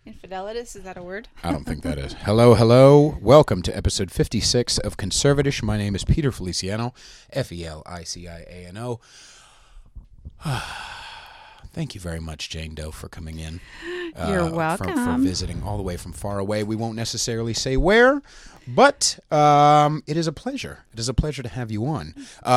Infidelitis, is that a word? I don't think that is. Hello. Welcome to episode 56 of Conservatish. My name is Peter Feliciano, Feliciano. Thank you very much, Jane Doe, for coming in. You're welcome. For visiting all the way from far away. We won't necessarily say where, but it is a pleasure. It is a pleasure to have you on.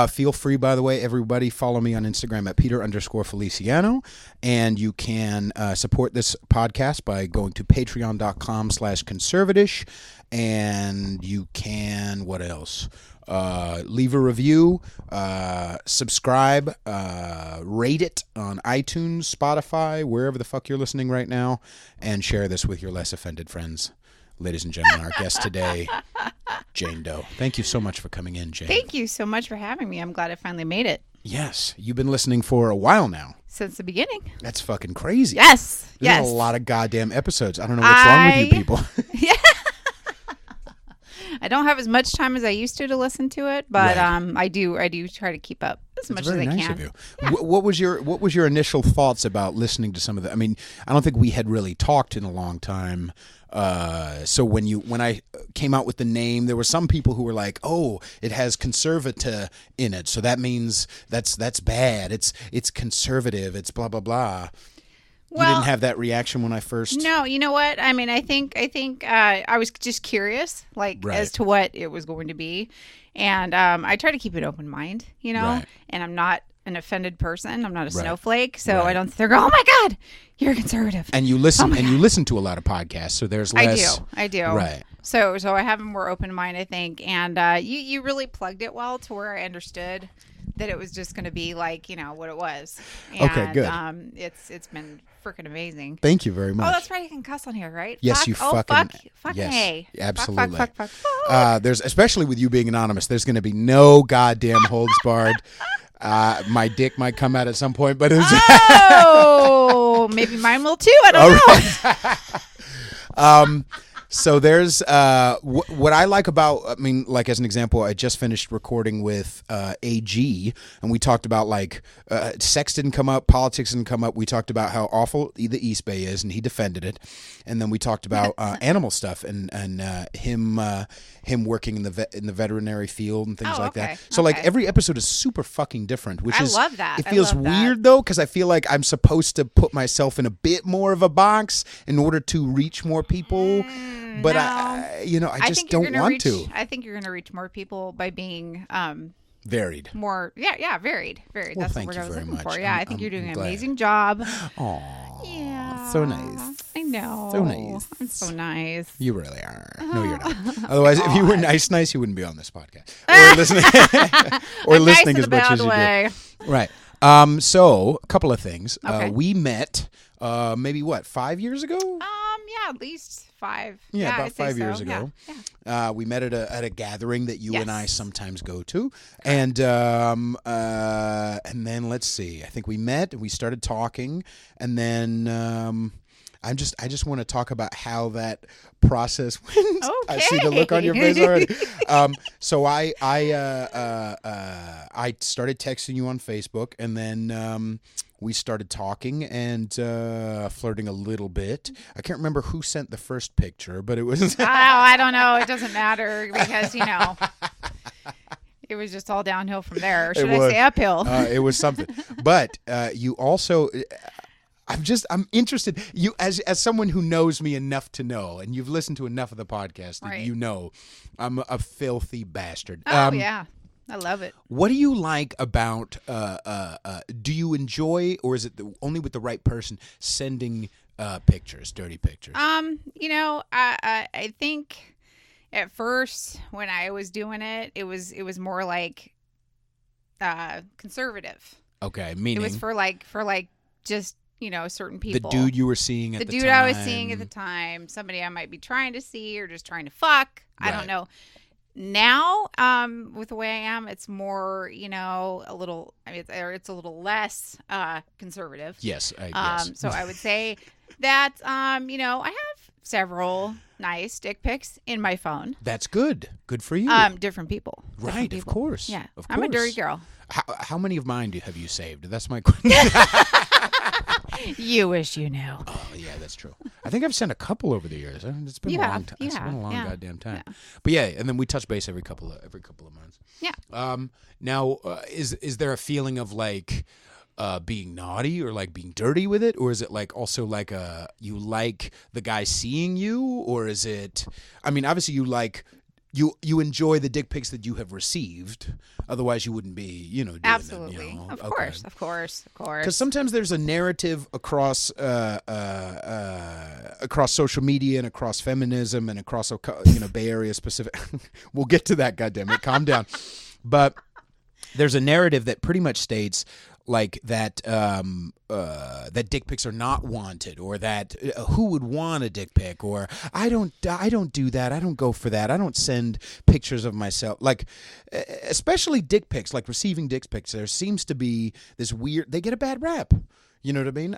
Feel free, by the way, everybody, follow me on Instagram at Peter_Feliciano, and you can support this podcast by going to patreon.com/conservatish, and you can, what else? Leave a review, subscribe, rate it on iTunes, Spotify, wherever the fuck you're listening right now, and share this with your less offended friends. Ladies and gentlemen, our guest today, Jane Doe. Thank you so much for coming in, Jane. Thank you so much for having me. I'm glad I finally made it. Yes, you've been listening for a while now. Since the beginning. That's fucking crazy. Yes. There's a lot of goddamn episodes. I don't know what's wrong with you people. Yeah. I don't have as much time as I used to listen to it, but right. I do try to keep up as much as I can. That's very nice of you. Yeah. What was your initial thoughts about listening to some of the? I mean, I don't think we had really talked in a long time. So when I came out with the name, there were some people who were like, "Oh, it has conservative in it, so that means that's bad. It's conservative. It's blah blah blah." Well, you didn't have that reaction when I first... No, you know what? I mean, I think I was just curious, as to what it was going to be. And I try to keep an open mind, Right. And I'm not an offended person. I'm not a snowflake. So I don't sit there go, oh my God, you're a conservative. And you listen to a lot of podcasts, so there's less... I do. Right. So I have a more open mind, I think. And you really plugged it well to where I understood that it was just going to be what it was. And, okay, good. It's been freaking amazing. Thank you very much. Oh, that's right. You can cuss on here, right? Yes, fuck? you fucking... Fuck, yes, hey. Absolutely. Fuck. There's, especially with you being anonymous, there's going to be no goddamn holds barred. My dick might come out at some point, but it's... Oh, maybe mine will too. I don't know. So there's what I like about, I mean, like as an example, I just finished recording with AG, and we talked about sex didn't come up, politics didn't come up. We talked about how awful the East Bay is, and he defended it. And then we talked about animal stuff and him working in the veterinary field and things like that. So every episode is super fucking different, which I love that. It feels weird though, because I feel like I'm supposed to put myself in a bit more of a box in order to reach more people. But no. I just don't want to. I think you're going to reach more people by being varied. More, varied. Well, that's thank what you I was very looking much. for. Yeah, I think you're doing an amazing job. Aww, yeah, so nice. I know. So nice. I'm so nice. You really are. No, you're not. Otherwise, if you were nice, you wouldn't be on this podcast or listening. Or listening nice as much as you do. Right. So a couple of things. Okay. We met maybe 5 years ago. Yeah, at least 5. Yeah, about 5 years ago. Yeah. We met at a gathering that you and I sometimes go to, and then let's see. I think we met and we started talking, and then I just want to talk about how that process went. Okay. I see the look on your face already. So I started texting you on Facebook, and then we started talking and flirting a little bit. I can't remember who sent the first picture, but it was... I don't know. It doesn't matter because, it was just all downhill from there. Or should I say uphill? It was something. But you also... I'm interested. You, as someone who knows me enough to know, and you've listened to enough of the podcast, that you know I'm a filthy bastard. Oh, yeah. I love it. What do you like about, do you enjoy, or is it only with the right person, sending pictures, dirty pictures? I think at first when I was doing it, it was more like conservative. Okay, meaning? It was for just, certain people. The dude you were seeing at the time. The dude I was seeing at the time. Somebody I might be trying to see or just trying to fuck. I don't know. Now, with the way I am, it's more, a little, it's a little less conservative. Yes, yes. So I would say that, I have several nice dick pics in my phone. That's good. Good for you. Different people. Right, of course. Yeah, of course. I'm a dirty girl. How many of mine have you saved? That's my question. You wish you knew. Oh, yeah, that's true. I think I've sent a couple over the years. It's been a long time. It's been a long goddamn time. Yeah. But yeah, and then we touch base every couple of months. Yeah. Now, is there a feeling of like being naughty or like being dirty with it, or is it like also like you like the guy seeing you, or is it? I mean, obviously you like. You enjoy the dick pics that you have received. Otherwise, you wouldn't be, doing absolutely. them. You know? Of course. Because sometimes there's a narrative across social media and across feminism and across Bay Area specific. We'll get to that. Goddammit, calm down. But there's a narrative that pretty much states like that that dick pics are not wanted, or that who would want a dick pic, or I don't do that. I don't go for that. I don't send pictures of myself. Like, especially dick pics, like receiving dick pics. There seems to be this weird. They get a bad rap. You know what I mean?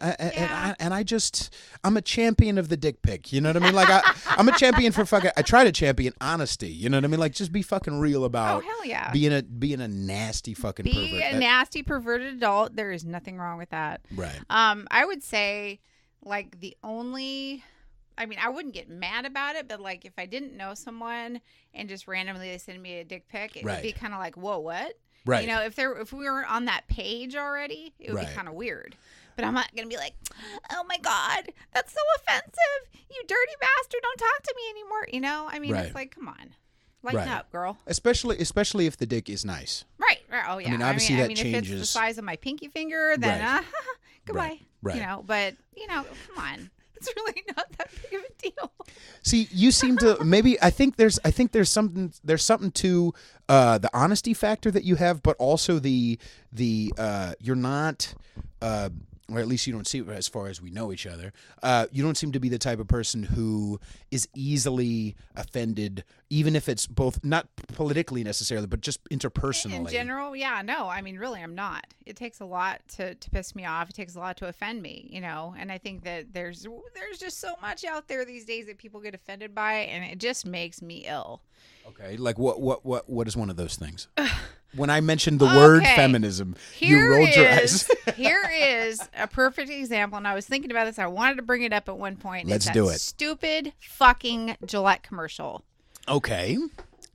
I'm a champion of the dick pic. You know what I mean? Like I'm a champion for fucking. I try to champion honesty. You know what I mean? Like just be fucking real about. Oh hell yeah. Being a nasty fucking pervert. Be a nasty perverted adult. There is nothing wrong with that. Right. I would say, like I wouldn't get mad about it, but like if I didn't know someone and just randomly they send me a dick pic, it would be kind of like, whoa, what? Right. If we were on that page already, it would be kind of weird. But I'm not going to be like, oh, my God, that's so offensive. You dirty bastard. Don't talk to me anymore. It's like, come on. Lighten up, girl. Especially if the dick is nice. Right. Oh, yeah. I mean, obviously that changes. If it's the size of my pinky finger, then goodbye. Right. But, come on. It's really not that big of a deal. See, you seem to maybe. I think there's something to the honesty factor that you have, but also the you're not. Or at least you don't see it as far as we know each other. You don't seem to be the type of person who is easily offended, even if it's both not politically necessarily, but just interpersonally. In general, yeah, no. I mean, really, I'm not. It takes a lot to piss me off. It takes a lot to offend me, And I think that there's just so much out there these days that people get offended by, and it just makes me ill. Okay, like what is one of those things? When I mentioned the word feminism, you rolled your eyes. Here is a perfect example, and I was thinking about this. I wanted to bring it up at one point. Let's do it. Stupid fucking Gillette commercial. Okay.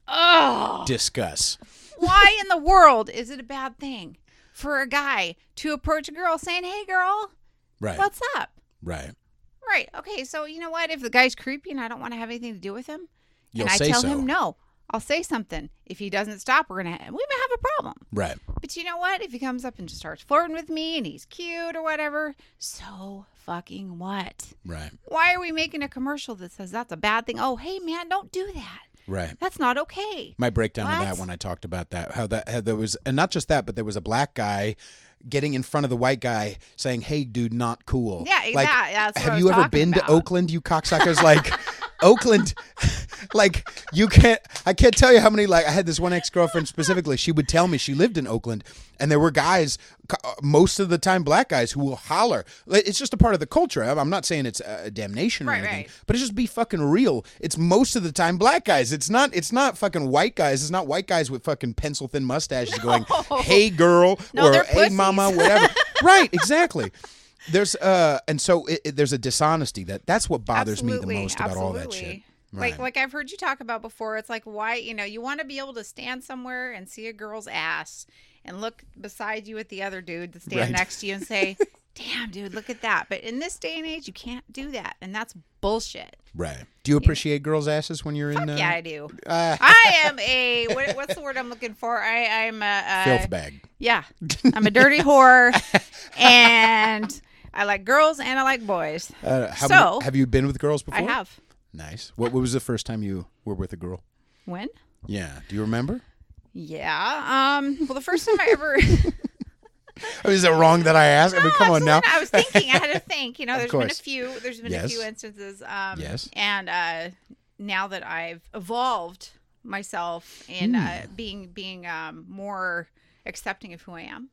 Oh. Discuss. Why in the world is it a bad thing for a guy to approach a girl saying, hey, girl, what's up? Right. Right. Okay, so you know what? If the guy's creepy and I don't want to have anything to do with him, You'll and I say tell so. him no, I'll say something. If he doesn't stop, we may have a problem. Right. But you know what? If he comes up and just starts flirting with me and he's cute or whatever, so fucking what? Right. Why are we making a commercial that says that's a bad thing? Oh, hey, man, don't do that. Right. That's not okay. My breakdown of that when I talked about that, how there was, and not just that, but there was a black guy getting in front of the white guy saying, hey, dude, not cool. Yeah, exactly. Like, that's have you ever been to Oakland, you cocksuckers? Like, Oakland, like, I can't tell you how many, like, I had this one ex-girlfriend specifically, she would tell me she lived in Oakland, and there were guys, most of the time black guys, who will holler. It's just a part of the culture. I'm not saying it's a damnation or anything, but it's just be fucking real. It's most of the time black guys. It's not fucking white guys. It's not white guys with fucking pencil thin mustaches going, hey, girl, or hey, mama, whatever. Right, exactly. There's and so there's a dishonesty that's what bothers me the most about all that shit. Right. Like I've heard you talk about before. It's like, why, you want to be able to stand somewhere and see a girl's ass and look beside you at the other dude that's standing next to you and say, damn, dude, look at that. But in this day and age, you can't do that. And that's bullshit. Right. Do you appreciate girls' asses when you're in? Yeah, I do. I am a, what's the word I'm looking for? I'm a filth bag. Yeah. I'm a dirty whore. And I like girls and I like boys. Have you been with girls before? I have. Nice. What was the first time you were with a girl? When? Yeah. Do you remember? Yeah. Well, the first time I ever... Is it wrong that I asked? I mean, come on now. I was thinking. I had to think. There's been a few instances. Yes. And now that I've evolved myself in being more accepting of who I am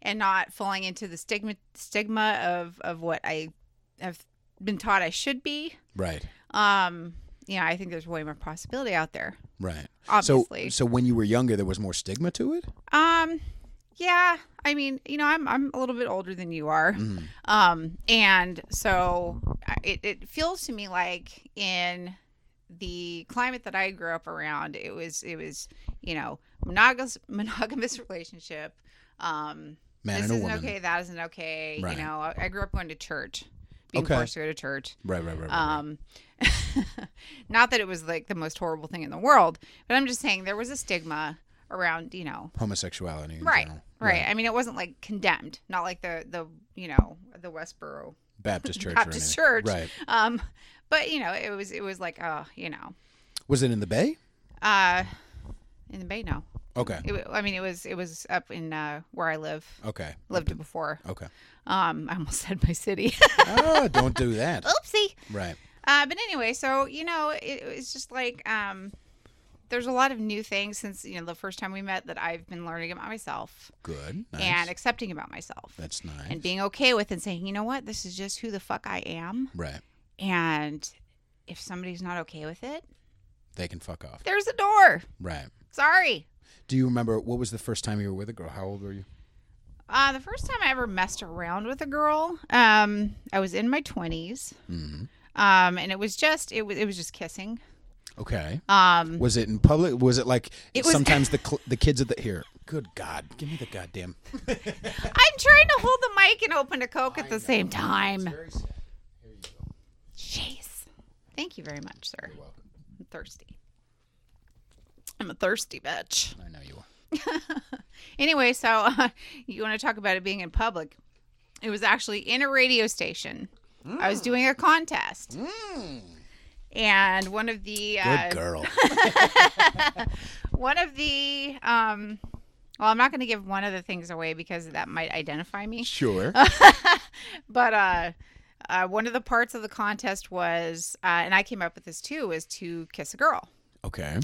and not falling into the stigma of what I have been taught I should be. Right. I think there's way more possibility out there. Right. Obviously. So when you were younger, there was more stigma to it? Yeah, I mean, I'm a little bit older than you are, and so it feels to me like in the climate that I grew up around, it was monogamous relationship. Man This and a isn't woman. okay. That isn't okay. Right. I grew up going to church, being Okay. forced to go to church. Right. Not that it was like the most horrible thing in the world, but I'm just saying there was a stigma around, Homosexuality. In right. general. I mean, it wasn't like condemned, not like the Westboro Baptist church. Baptist or anything. church. Right. But it was like, Was it in the Bay? in the Bay, no. Okay. It was up in where I live. Okay. Lived before. Okay. I almost said my city. Oh, don't do that. Oopsie. Right. But anyway, so it's just like there's a lot of new things since the first time we met that I've been learning about myself. Good. Nice. And accepting about myself. That's nice. And being okay with and saying, you know what, this is just who the fuck I am. Right. And if somebody's not okay with it, They can fuck off. there's a door. Right. Sorry. Do you remember what was the first time you were with a girl? How old were you? The first time I ever messed around with a girl, I was in my 20s. Mm-hmm. And it was just kissing. Okay. Was it in public? Was it like it was, sometimes the kids at the here? Good God, give me the goddamn. I'm trying to hold the mic and open a Coke at the same time. It's very sad. Here you go. Jeez. Thank you very much, sir. You're welcome. I'm thirsty. I'm a thirsty bitch. I know you are. Anyway, so you want to talk about it being in public? It was actually in a radio station. I was doing a contest. And one of the Good girl. one of the well, I'm not going to give one of the things away because that might identify me. Sure. But one of the parts of the contest was, and I came up with this too, was to kiss a girl. Okay.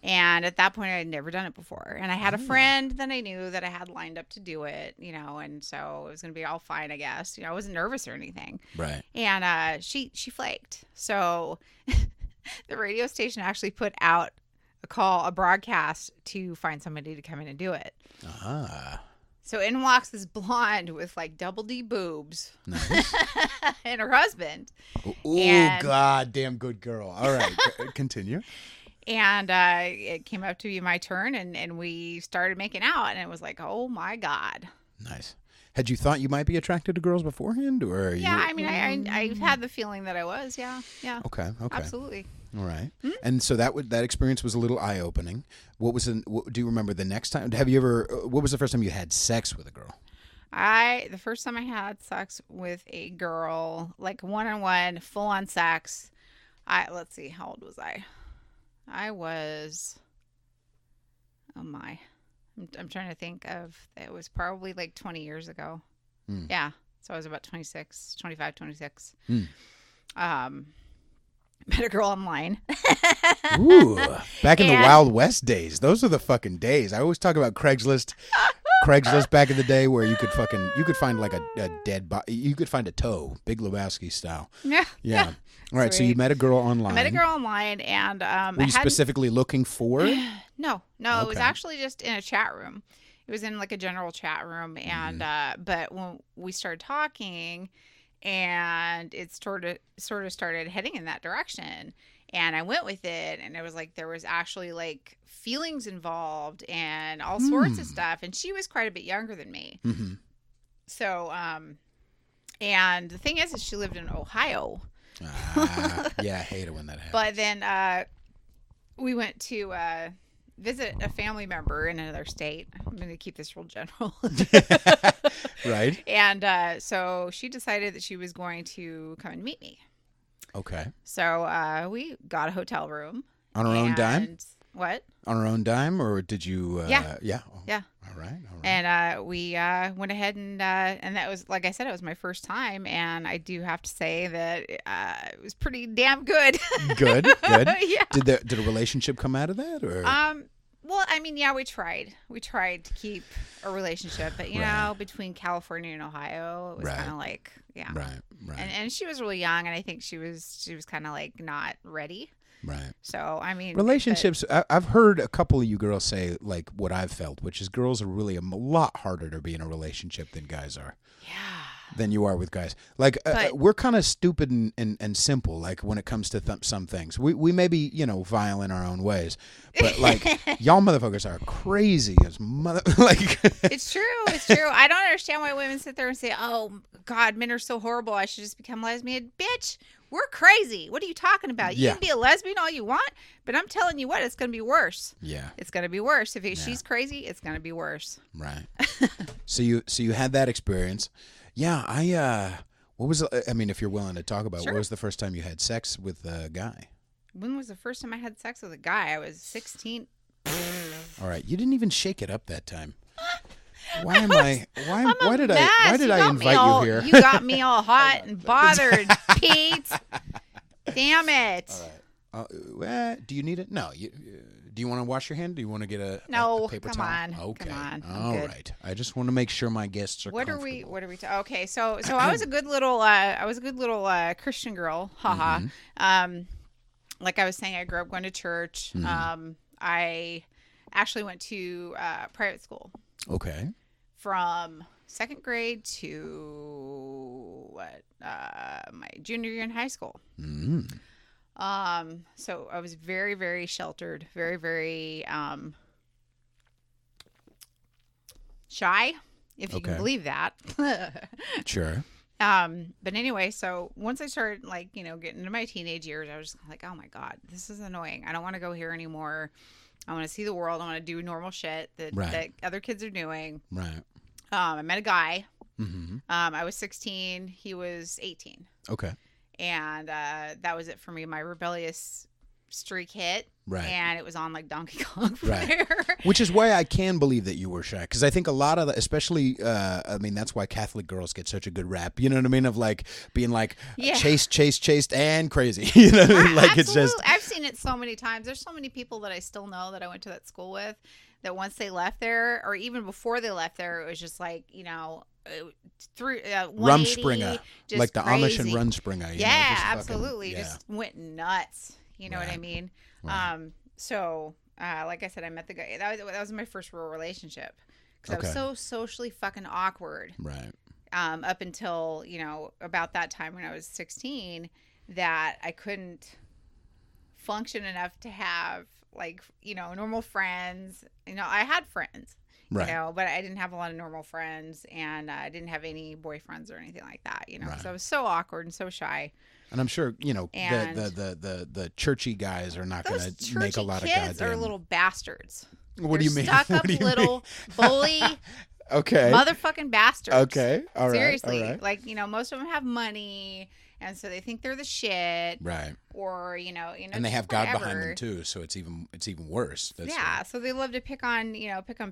And at that point, I had never done it before. And I had a friend that I knew that I had lined up to do it, and so it was going to be all fine, I guess. I wasn't nervous or anything. Right. And she flaked. So the radio station actually put out a broadcast to find somebody to come in and do it. Ah. So in walks this blonde with like double D boobs. Nice. And her husband. Ooh, And- goddamn good girl. All right. Continue. And it came up to be my turn, and we started making out, and it was like, oh my God. Nice. Had you thought you might be attracted to girls beforehand, or Yeah, I mean, I had the feeling that I was. Yeah. Okay. Absolutely. All right. And so that experience was a little eye opening. Do you remember the next time? Have you ever? What was the first time you had sex with a girl? The first time I had sex with a girl, like one-on-one, full-on sex. Let's see, how old was I? I was, oh my, I'm trying to think of, it was probably like 20 years ago. Yeah. So I was about 26. Met a girl online. Ooh, back in the Wild West days. Those are the fucking days. I always talk about Craigslist back in the day where you could find like a dead body. You could find a toe, Big Lebowski style. Yeah. All right. Sweet. So you met a girl online. I met a girl online, and were you specifically looking for it? No. Okay. It was actually just in a chat room. It was in like a general chat room, and but when we started talking, and it sort of started heading in that direction, and I went with it, and it was like there was actually like feelings involved and all sorts of stuff, and she was quite a bit younger than me. Mm-hmm. So and the thing is she lived in Ohio. Yeah, I hate it when that happens. But then we went to visit a family member in another state. I'm going to keep this real general. Right. And so she decided that she was going to come and meet me. Okay. So we got a hotel room. On her own dime? What? On her own dime, or did you? Yeah. Yeah. Oh, yeah. All right. And we went ahead and that was, like I said, it was my first time, and I do have to say that it was pretty damn good. Good. Yeah. Did a relationship come out of that, or? Well, I mean, yeah, we tried. We tried to keep a relationship, but you know, between California and Ohio, it was kind of like, right. And she was really young, and I think she was kind of like not ready. Right. So I mean, relationships. I've heard a couple of you girls say like what I've felt, which is girls are really a lot harder to be in a relationship than guys are. Yeah. Than you are with guys. Like we're kind of stupid and simple. Like when it comes to some things, we may be vile in our own ways, but like y'all motherfuckers are crazy as mother. Like it's true. It's true. I don't understand why women sit there and say, "Oh God, men are so horrible. I should just become lesbian." Bitch, we're crazy. What are you talking about? You can be a lesbian all you want, but I'm telling you what, it's going to be worse. Yeah, it's going to be worse. If she's crazy, it's going to be worse. Right. So you had that experience. Yeah, what was, I mean, if you're willing to talk about, what was the first time you had sex with a guy? When was the first time I had sex with a guy? I was 16. All right. You didn't even shake it up that time. Why did I invite you here? You got me all hot and bothered, Pete. Damn it. All right. Do you need it? No. Do you want to wash your hand? Do you want to get a paper towel? Okay. Come on. All right. I just want to make sure my guests are comfortable. What are we okay, so I was a good little Christian girl. Haha. Like I was saying, I grew up going to church. I actually went to private school. Okay. From second grade to my junior year in high school. So I was very, very sheltered, very, very shy, if you can believe that. Sure. But anyway, so once I started getting into my teenage years, I was just like, oh my God, this is annoying. I don't want to go here anymore. I want to see the world. I want to do normal shit that other kids are doing. Right. I met a guy. I was 16. He was 18. Okay. And that was it for me. My rebellious streak hit. Right. And it was on like Donkey Kong from there. Which is why I can believe that you were shy. Because I think a lot of especially, I mean, that's why Catholic girls get such a good rap. You know what I mean? Of like being like chased, and crazy. You know what I mean? Like Absolutely. it's just. I've seen it so many times. There's so many people that I still know that I went to that school with that once they left there, or even before they left there, it was just like, through Rumspringa, like the crazy. Amish and Rumspringa. Yeah, absolutely. Just went nuts. You know what I mean? Right. So, like I said, I met the guy. That was my first real relationship because I was so socially fucking awkward. Right. Up until, about that time when I was 16, that I couldn't function enough to have normal friends. I had friends. Right. But I didn't have a lot of normal friends, and I didn't have any boyfriends or anything like that, because I was so awkward and so shy. And I'm sure, the churchy guys are not going to make a lot of goddamn... kids are little bastards. What do you mean? Stuck up little bully motherfucking bastards. Okay. All right. Seriously. All right. Most of them have money, and so they think they're the shit. Right. Or, and they have God behind them too, so it's even worse. So they love to pick on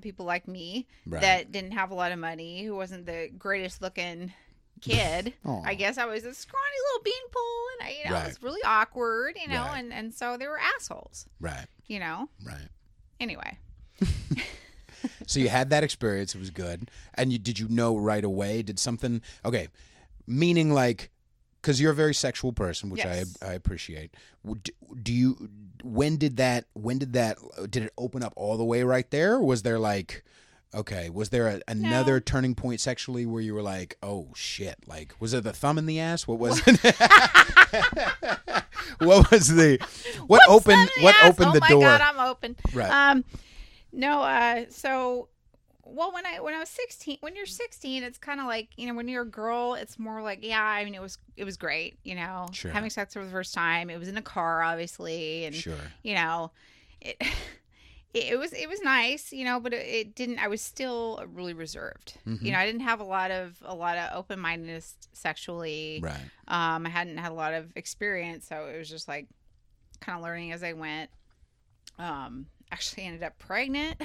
people like me that didn't have a lot of money, who wasn't the greatest looking kid. I guess I was a scrawny little beanpole, and I was really awkward, and so they were assholes. Right. Right. Anyway. So you had that experience. It was good. And did you know right away? Did something... Okay. Meaning like... Because you're a very sexual person, which I appreciate. Do you... Did it open up all the way right there? Or was there like... Okay. Was there another turning point sexually where you were like, oh shit? Like, was it the thumb in the ass? What was it? What was the... What opened the door? Oh my God, I'm open. Right. No, so, well, when I was 16, when you're 16, it's kind of like, when you're a girl, it's more like, it was great, Sure. Having sex for the first time. It was in a car, obviously, and sure. It was nice, but it didn't. I was still really reserved. Mm-hmm. I didn't have a lot of open-mindedness sexually. Right. I hadn't had a lot of experience, so it was just like kind of learning as I went. Actually ended up pregnant,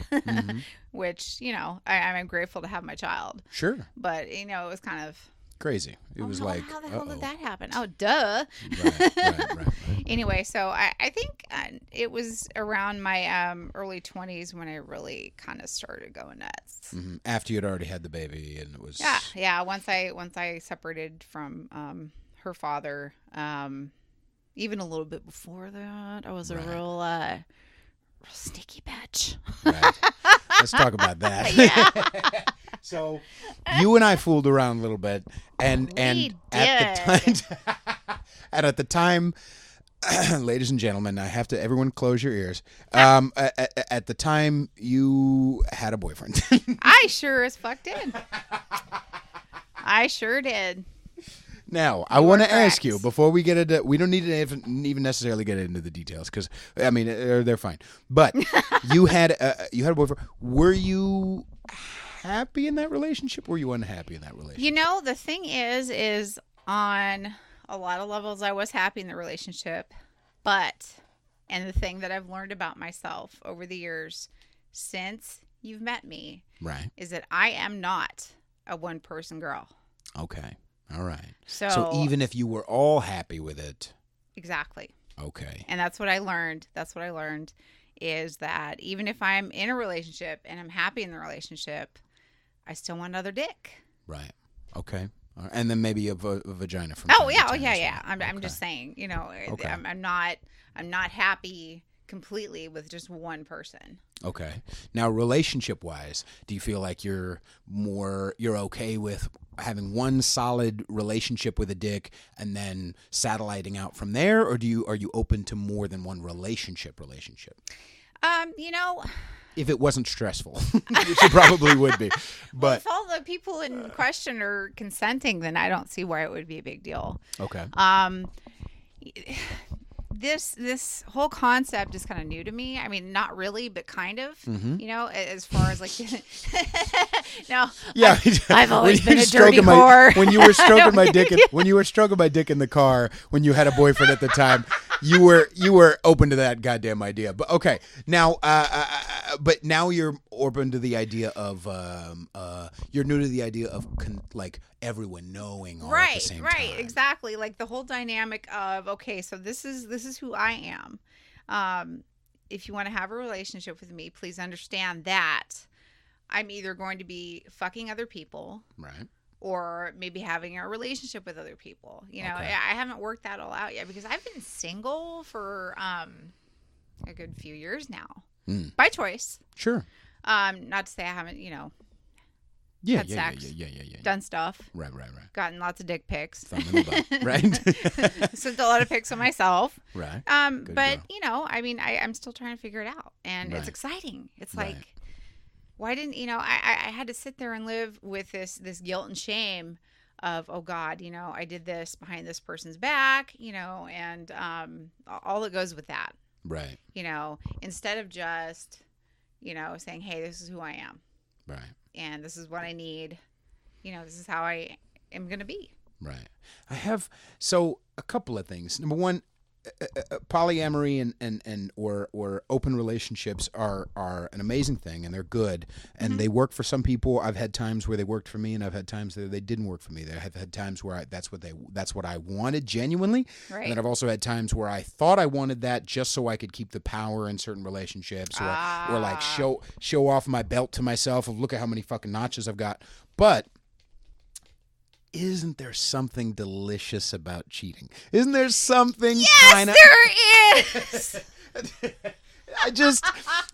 which, I'm grateful to have my child. Sure. But, it was kind of crazy. It was like, how the hell did that happen? Oh, duh. Right. Anyway, so I think it was around my early 20s when I really kind of started going nuts. Mm-hmm. After you'd already had the baby, and it was yeah. Once I separated from her father, even a little bit before that, I was a real sneaky bitch. Right. Let's talk about that. Yeah. So you and I fooled around a little bit, and at the time, ladies and gentlemen, everyone close your ears. At the time, you had a boyfriend. I sure as fuck did. I sure did. Now, I want to ask you, before we get into, we don't need to even necessarily get into the details, because, I mean, they're fine. But you had a boyfriend. Were you happy in that relationship? Or were you unhappy in that relationship? You know, the thing is on a lot of levels, I was happy in the relationship. And the thing that I've learned about myself over the years since you've met me, right, is that I am not a one-person girl. Okay. All right. So even if you were all happy with it. Exactly. Okay. And that's what I learned. Is that even if I'm in a relationship and I'm happy in the relationship, I still want another dick. Right. Okay. And then maybe a vagina from time to time. Yeah. I'm just saying, okay. I'm not happy completely with just one person. Okay. Now, relationship-wise, do you feel like you're okay with having one solid relationship with a dick and then satelliting out from there, or are you open to more than one relationship? If it wasn't stressful, which it probably would be. But if all the people in question are consenting, then I don't see why it would be a big deal. Okay. This whole concept is kind of new to me. I mean, not really, but kind of. Mm-hmm. As far as like, no. Yeah, I've always been a dirty whore. When you were stroking my dick, when you were stroking my dick in the car, when you had a boyfriend at the time, you were open to that goddamn idea. But okay, now, but now you're open to the idea of, you're new to the idea of like everyone knowing all at the same time. Right, exactly. Like the whole dynamic of, okay, so this is who I am. If you want to have a relationship with me, please understand that I'm either going to be fucking other people, right, or maybe having a relationship with other people. Okay. I haven't worked that all out yet because I've been single for a good few years now, by choice. Sure. Not to say I haven't, had sex, done stuff, right, gotten lots of dick pics, thumb in the butt, right? Sent a lot of pics of myself, right? Good but girl. I mean, I'm still trying to figure it out, and it's exciting. It's like, why didn't I had to sit there and live with this guilt and shame of, oh God, I did this behind this person's back, and all that goes with that, right? Instead of just saying, hey, this is who I am, right, and this is what I need, this is how I am going to be. Right. I have, a couple of things. Number one, polyamory and or open relationships are an amazing thing, and they're good, and they work for some people. I've had times where they worked for me, and I've had times that they didn't work for me. I've had times where that's what I wanted genuinely, right. And then I've also had times where I thought I wanted that just so I could keep the power in certain relationships, or like show off my belt to myself of look at how many fucking notches I've got. But isn't there something delicious about cheating? Isn't there something kind of... Yes, there is!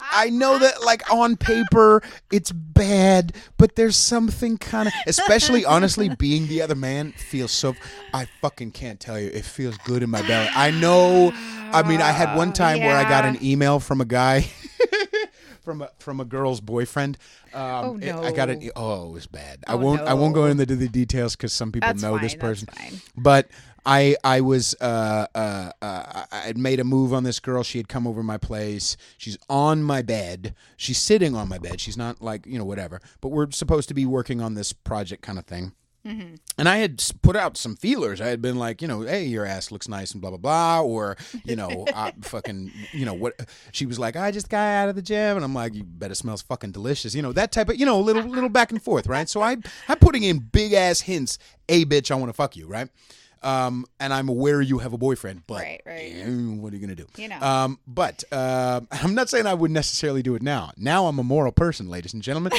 I know that, like, on paper, it's bad, but there's something kind of... Especially, honestly, being the other man feels so... I fucking can't tell you. It feels good in my belly. I know... I mean, I had one time where I got an email from a guy... From a girl's boyfriend. Oh no! I got it. Oh, it was bad. I won't go into the details because some people know this person. That's fine. But I was I had made a move on this girl. She had come over my place. She's on my bed. She's sitting on my bed. She's not like whatever. But we're supposed to be working on this project kind of thing. And I had put out some feelers. I had been like, hey, your ass looks nice and blah, blah, blah. Or, fucking, what? She was like, I just got out of the gym. And I'm like, you bet it smells fucking delicious. That type of, little back and forth, right? So I'm putting in big ass hints. Hey, bitch, I want to fuck you, right? And I'm aware you have a boyfriend, but right. What are you going to do? But I'm not saying I would necessarily do it now. Now I'm a moral person, ladies and gentlemen.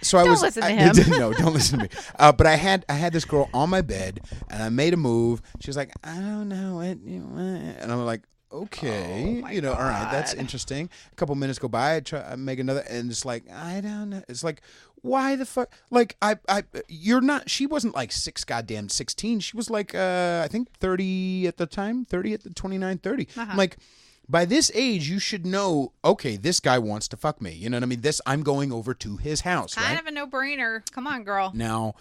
So don't listen to him. No, don't listen to me. But I had this girl on my bed, and I made a move. She was like, I don't know it, and I'm like, okay, all right, that's interesting. A couple minutes go by, I make another, and it's like, I don't know. It's like, why the fuck? Like, you're not. She wasn't like 16. She was like, I think 30 at the time, 29, 30. I'm like, by this age, you should know, okay, this guy wants to fuck me. You know what I mean? I'm going over to his house, kind of a no-brainer. Come on, girl. Now,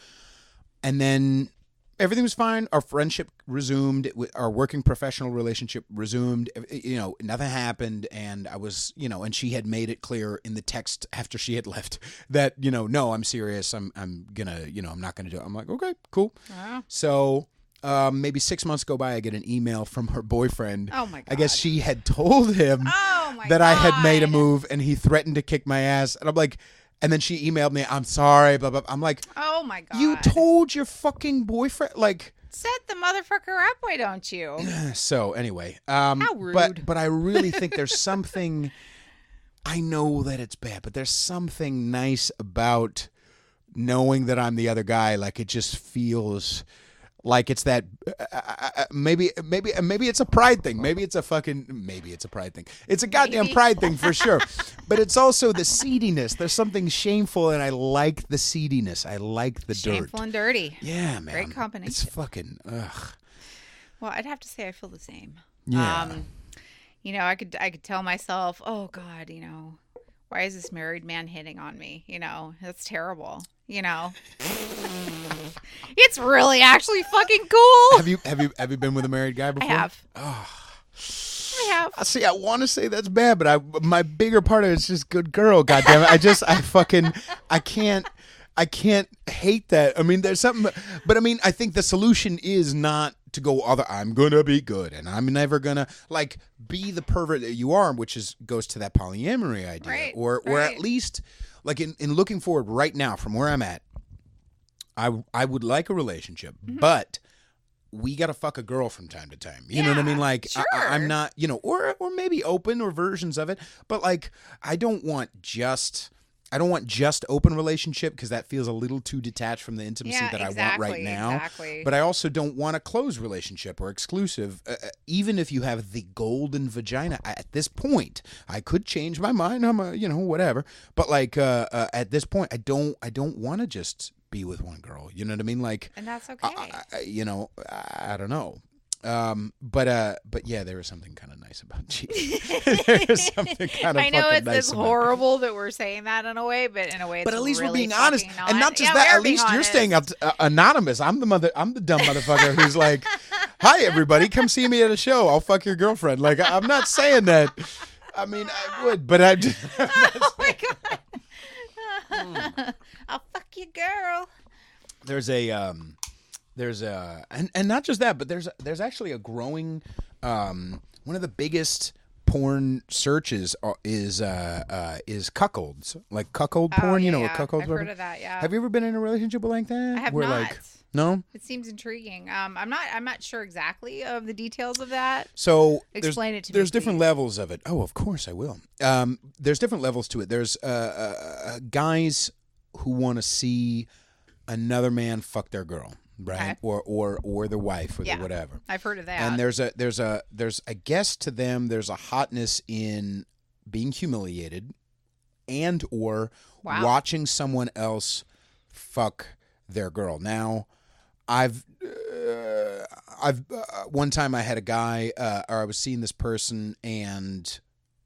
and then everything was fine. Our friendship resumed. Our working professional relationship resumed. Nothing happened. And I was, and she had made it clear in the text after she had left that, no, I'm serious. I'm gonna, I'm not gonna do it. I'm like, okay, cool. Wow. So... maybe 6 months go by, I get an email from her boyfriend. Oh, my God. I guess she had told him that I had made a move, and he threatened to kick my ass. And I'm like, and then she emailed me, I'm sorry, blah, blah, blah. I'm like, oh, my God. You told your fucking boyfriend, like... Set the motherfucker up, why don't you? So, anyway. How rude. But I really think there's something... I know that it's bad, but there's something nice about knowing that I'm the other guy. Like, it just feels... like it's that maybe it's a pride thing. Maybe it's a pride thing. It's a goddamn pride thing for sure. But it's also the seediness. There's something shameful, and I like the seediness. I like the dirt. Shameful and dirty. Yeah, man. Great combination. It's fucking ugh. Well, I'd have to say I feel the same. Yeah. I could tell myself, oh God, why is this married man hitting on me? That's terrible. It's really actually fucking cool. Have you been with a married guy before? I have. Oh. I have. See, I want to say that's bad, but my bigger part of it is just good girl. Goddamn it! I can't hate that. I mean, there's something, but I mean, I think the solution is not to go I'm gonna be good and I'm never gonna like be the pervert that you are, which goes to that polyamory idea, right, or at least like in looking forward right now from where I'm at. I would like a relationship, but we got to fuck a girl from time to time. You know what I mean? Like, sure. I'm not, or maybe open or versions of it, but like, I don't want just open relationship because that feels a little too detached from the intimacy that I want right now. Exactly. But I also don't want a closed relationship or exclusive. Even if you have the golden vagina, at this point, I could change my mind. I'm whatever. But like, at this point, I don't want to just be with one girl. You know what I mean? Like, and that's okay. I don't know. But yeah, there is something kind of nice about cheating. There's something kind of I know it's nice horrible that we're saying that in a way, but in a way, it's at least really we're being honest, not. and not just that. At least you're staying anonymous. I'm the dumb motherfucker who's like, "Hi, everybody, come see me at a show. I'll fuck your girlfriend." Like, I'm not saying that. I mean, I would, but I just. Oh my God! I'll fuck your girl. There's and not just that, but there's actually a growing one of the biggest porn searches is cuckolds, like cuckold porn. Yeah, what cuckolds I've heard of that. Yeah. Have you ever been in a relationship like that? I have where, not. Like, no. It seems intriguing. I'm not sure exactly of the details of that. So explain it to me. There's different levels of it. Oh, of course I will. There's different levels to it. There's guys who want to see another man fuck their girl. Right. Okay. Or their wife or their whatever. I've heard of that. And there's I guess to them there's a hotness in being humiliated and or watching someone else fuck their girl. Now, I've one time I had a guy or I was seeing this person and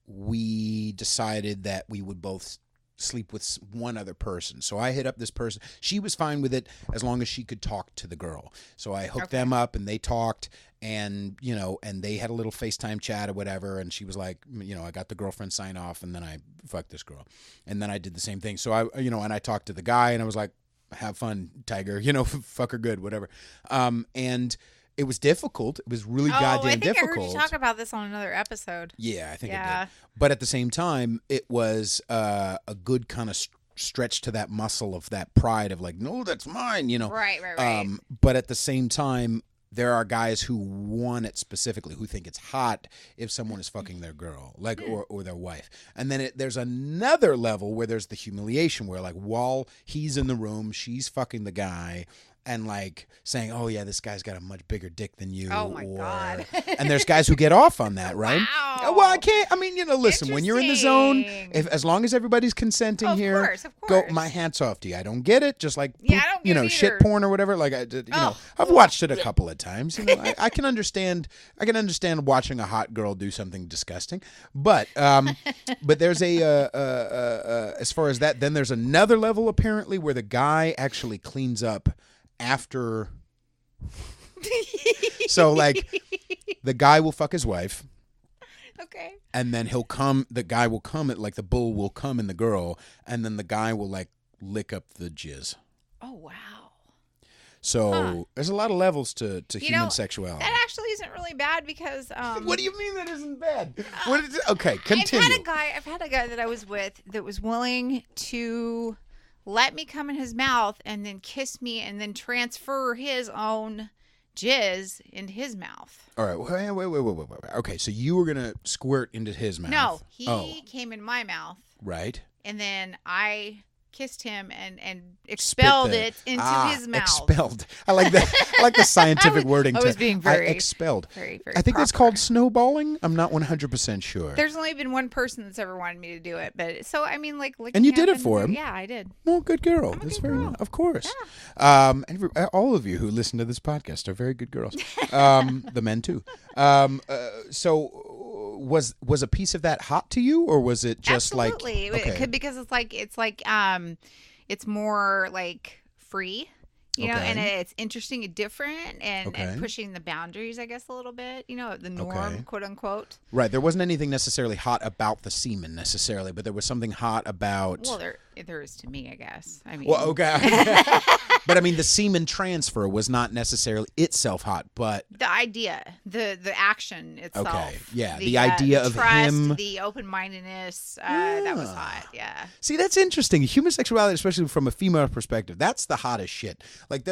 we decided that we would both sleep with one other person. So I hit up this person. She was fine with it as long as she could talk to the girl. So I hooked them up and they talked, and and they had a little FaceTime chat or whatever, and she was like, I got the girlfriend sign off, and then I fucked this girl. And then I did the same thing. So and I talked to the guy, and I was like, have fun, Tiger, fuck her good, whatever. And it was difficult. It was really goddamn difficult. I heard you talk about this on another episode. Yeah, I think I did. But at the same time, it was a good kind of stretch to that muscle of that pride of like, no, that's mine, Right. But at the same time, there are guys who want it specifically, who think it's hot if someone is fucking their girl, like or their wife. And then there's another level where there's the humiliation, where like while he's in the room, she's fucking the guy. And like saying, "Oh yeah, this guy's got a much bigger dick than you." Oh my God! And there's guys who get off on that, right? Wow. Well, I can't. I mean, listen. When you're in the zone, as long as everybody's consenting of course. go. My hats off to you. I don't get it. Just like I don't get it shit either. Porn or whatever. Like I've watched it a couple of times. I can understand. I can understand watching a hot girl do something disgusting. But there's as far as that, then there's another level apparently where the guy actually cleans up after. So like the guy will fuck his wife. Okay. And then the guy will come, like the bull will come in the girl, and then the guy will like lick up the jizz. Oh wow. So there's a lot of levels to human sexuality. That actually isn't really bad because what do you mean that isn't bad? Okay, continue. I've had a guy that I was with that was willing to let me come in his mouth and then kiss me and then transfer his own jizz into his mouth. All right, wait. Okay, so you were gonna squirt into his mouth? No, he came in my mouth. Right. And then I kissed him and expelled it into his mouth. Expelled. I like that. I like the scientific wording. I was being very expelled. Very, very I think that's proper. called snowballing. I'm not 100% sure. There's only been one person that's ever wanted me to do it, but so I mean, like, and you did it for him. Yeah, I did. Well, good girl. I'm a That's good very girl. nice. Of course. Yeah. All of you who listen to this podcast are very good girls. The men too. So. Was a piece of that hot to you, or was it just Absolutely. like okay. Because it's more like free, and it's interesting and different and pushing the boundaries, I guess, a little bit, the norm, quote unquote. Right. There wasn't anything necessarily hot about the semen necessarily, but there was something hot about. Well, there is to me, I guess. I mean, well, okay. But I mean, the semen transfer was not necessarily itself hot, but the idea, the action itself. Okay, yeah, the idea of trust, him, the open-mindedness, that was hot. Yeah. See, that's interesting. Human sexuality, especially from a female perspective, that's the hottest shit. Like,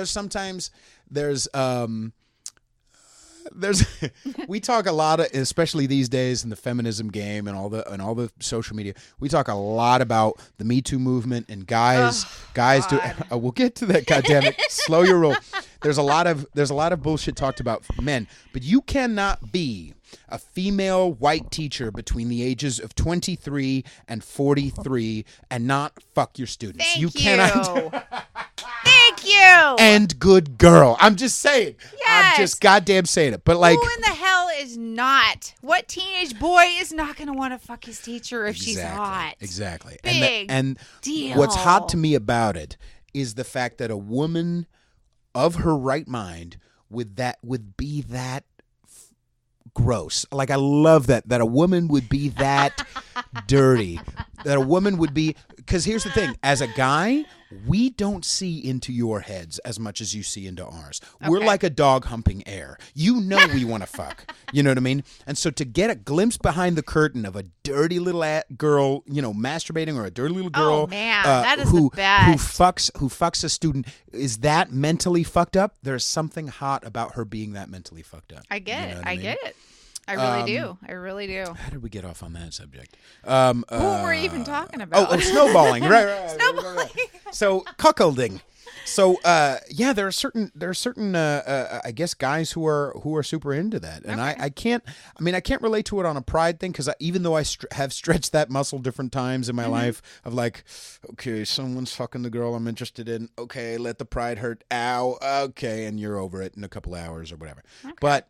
we talk a lot of, especially these days in the feminism game and all the social media, we talk a lot about the Me Too movement and guys do. We'll get to that. Goddammit, slow your roll. There's a lot of bullshit talked about men, but you cannot be a female white teacher between the ages of 23 and 43 and not fuck your students. Thank you cannot. Thank you. And good girl. I'm just saying. Yes. I'm just goddamn saying it. But like, who in the hell is not? What teenage boy is not going to want to fuck his teacher if she's hot? Exactly. Big and deal. What's hot to me about it is the fact that a woman of her right mind would be that gross. Like, I love that a woman would be that dirty. That a woman would be, because here's the thing, as a guy, we don't see into your heads as much as you see into ours. Okay. We're like a dog humping air. We want to fuck. You know what I mean? And so to get a glimpse behind the curtain of a dirty little girl, masturbating, or a dirty little girl, oh man, that is the best. who fucks a student, is that mentally fucked up? There's something hot about her being that mentally fucked up. I get it. I mean? get it. I really do. I really do. How did we get off on that subject? What were we even talking about? Oh, snowballing. right. Snowballing. So cuckolding. So there are certain I guess guys who are super into that, and I can't relate to it on a pride thing, because even though I have stretched that muscle different times in my life of like, okay, someone's fucking the girl I'm interested in, okay, let the pride hurt, ow, okay, and you're over it in a couple hours or whatever. Okay. But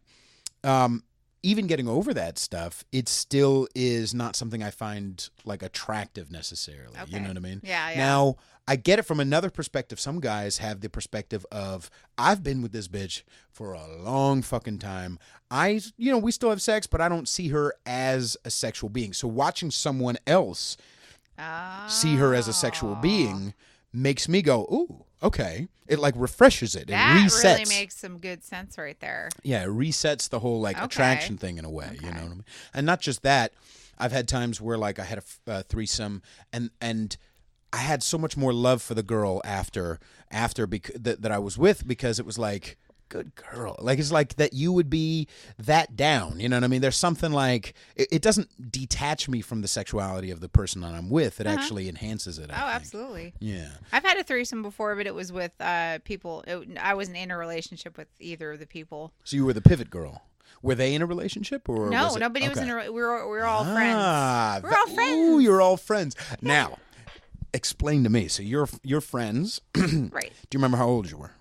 even getting over that stuff, it still is not something I find like attractive necessarily. Okay. You know what I mean? Yeah. Now, I get it from another perspective. Some guys have the perspective of, I've been with this bitch for a long fucking time. We still have sex, but I don't see her as a sexual being. So watching someone else see her as a sexual being makes me go, ooh, okay. It like refreshes it. That it resets. really makes some good sense right there. Yeah, it resets the whole like attraction thing in a way. You know what I mean? And not just that. I've had times where like I had a threesome and I had so much more love for the girl after that I was with, because it was like, good girl. Like, it's like that you would be that down. You know what I mean? There's something like, it doesn't detach me from the sexuality of the person that I'm with. It actually enhances it. I think. Absolutely. Yeah. I've had a threesome before, but it was with people. I wasn't in a relationship with either of the people. So you were the pivot girl. Were they in a relationship or no? was it? Nobody was in a. We were all friends. We're all friends. Ooh, you're all friends. Now, explain to me. So you're friends. Right. Do you remember how old you were?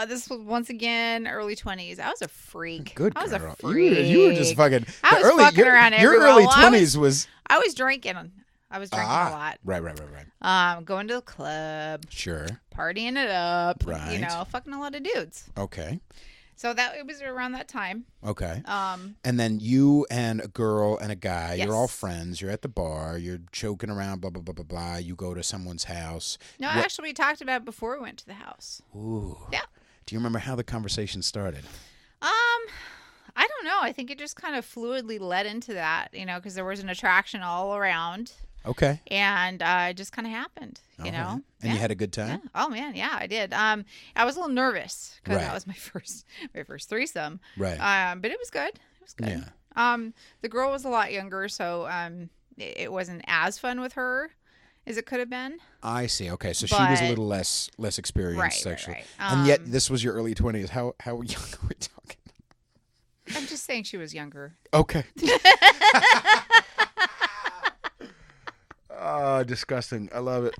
This was once again early 20s. I was a freak. Good girl. I was a freak. You were just fucking. I was fucking around your everywhere. early 20s was. I was drinking. I was drinking a lot. Right. Going to the club. Sure. Partying it up. Right. You know, fucking a lot of dudes. Okay. So it was around that time. Okay. And then you and a girl and a guy, you're all friends. You're at the bar. You're joking around. Blah blah blah blah blah. You go to someone's house. No, actually, we talked about it before we went to the house. Ooh. Yeah. Do you remember how the conversation started? I don't know. I think it just kind of fluidly led into that, because there was an attraction all around. Okay. And it just kind of happened, you know. And you had a good time? Yeah. Oh man, yeah, I did. I was a little nervous because that was my first threesome. Right. But it was good. It was good. Yeah. The girl was a lot younger, so it wasn't as fun with her as it could have been. I see. Okay, so she was a little less experienced sexually. Right. And yet this was your early 20s. How young are we talking? I'm just saying she was younger. Okay. Disgusting. I love it.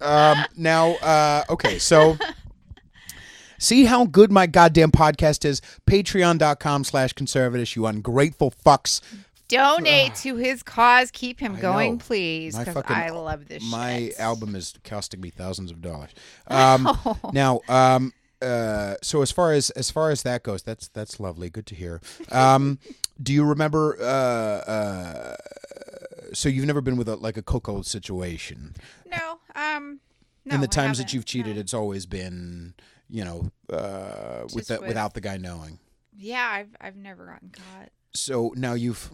Now, okay, so see how good my goddamn podcast is? Patreon.com/conservative, you ungrateful fucks. Donate to his cause. Keep him going, please, because I love this shit. My album is costing me thousands of dollars. Now, so as far as that goes, that's lovely. Good to hear. Do you remember? So you've never been with a Coco situation? No. No. In the times that you've cheated, it's always been, without the guy knowing. Yeah, I've never gotten caught. So now you've.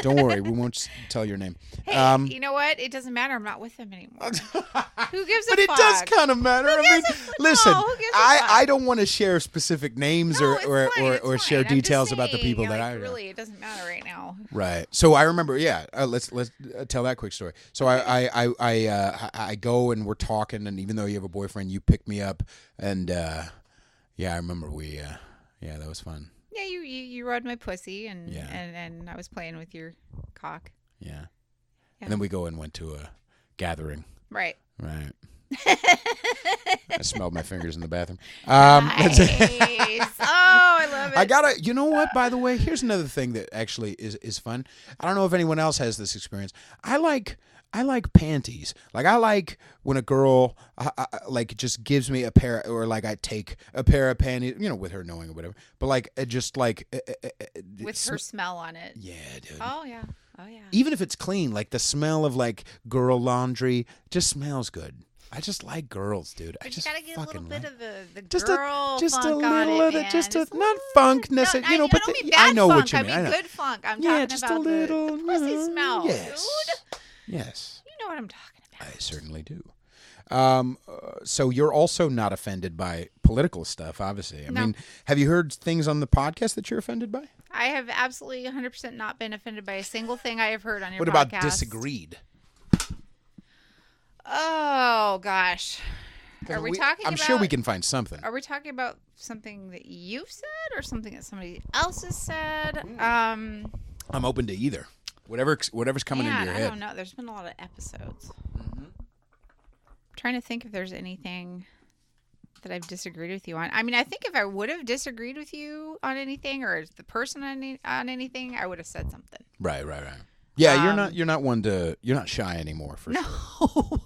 Don't worry, we won't tell your name. Hey, you know what? It doesn't matter. I'm not with him anymore. Who gives a fuck? But it does kind of matter. Listen, I don't want to share specific names or share details about the people that I really. It doesn't matter right now. Right. So I remember. Yeah. Let's tell that quick story. So I go and we're talking, and even though you have a boyfriend, you pick me up, and I remember that was fun. Yeah, you rode my pussy, and I was playing with your cock. Yeah. And then we went to a gathering. Right. Right. I smelled my fingers in the bathroom. Nice. Oh, I love it. You know what, by the way, here's another thing that actually is fun. I don't know if anyone else has this experience. I like panties. Like, I like when a girl just gives me a pair, or like I take a pair of panties, with her knowing or whatever. But like just like with her smell on it. Yeah, dude. Oh yeah. Even if it's clean, like the smell of like girl laundry just smells good. I just like girls, dude. But you gotta get a little bit of the just girl just funk a little on it, of just a not funk necessarily, no, but I know what you mean. I mean good funk. I'm talking just about a little, the pussy smell, yes. dude. Yes. You know what I'm talking about. I certainly do. So you're also not offended by political stuff, obviously. I mean, have you heard things on the podcast that you're offended by? I have absolutely 100% not been offended by a single thing I have heard on your podcast. What about disagreed? Oh, gosh. Are we talking I'm sure we can find something. Are we talking about something that you've said or something that somebody else has said? I'm open to either. Whatever's coming into your head. I don't know. There's been a lot of episodes. Mm-hmm. I'm trying to think if there's anything. that I've disagreed with you on. I mean, I think if I would have disagreed with you on anything or the person on anything, I would have said something. Right. Yeah, you're not shy anymore for sure. No.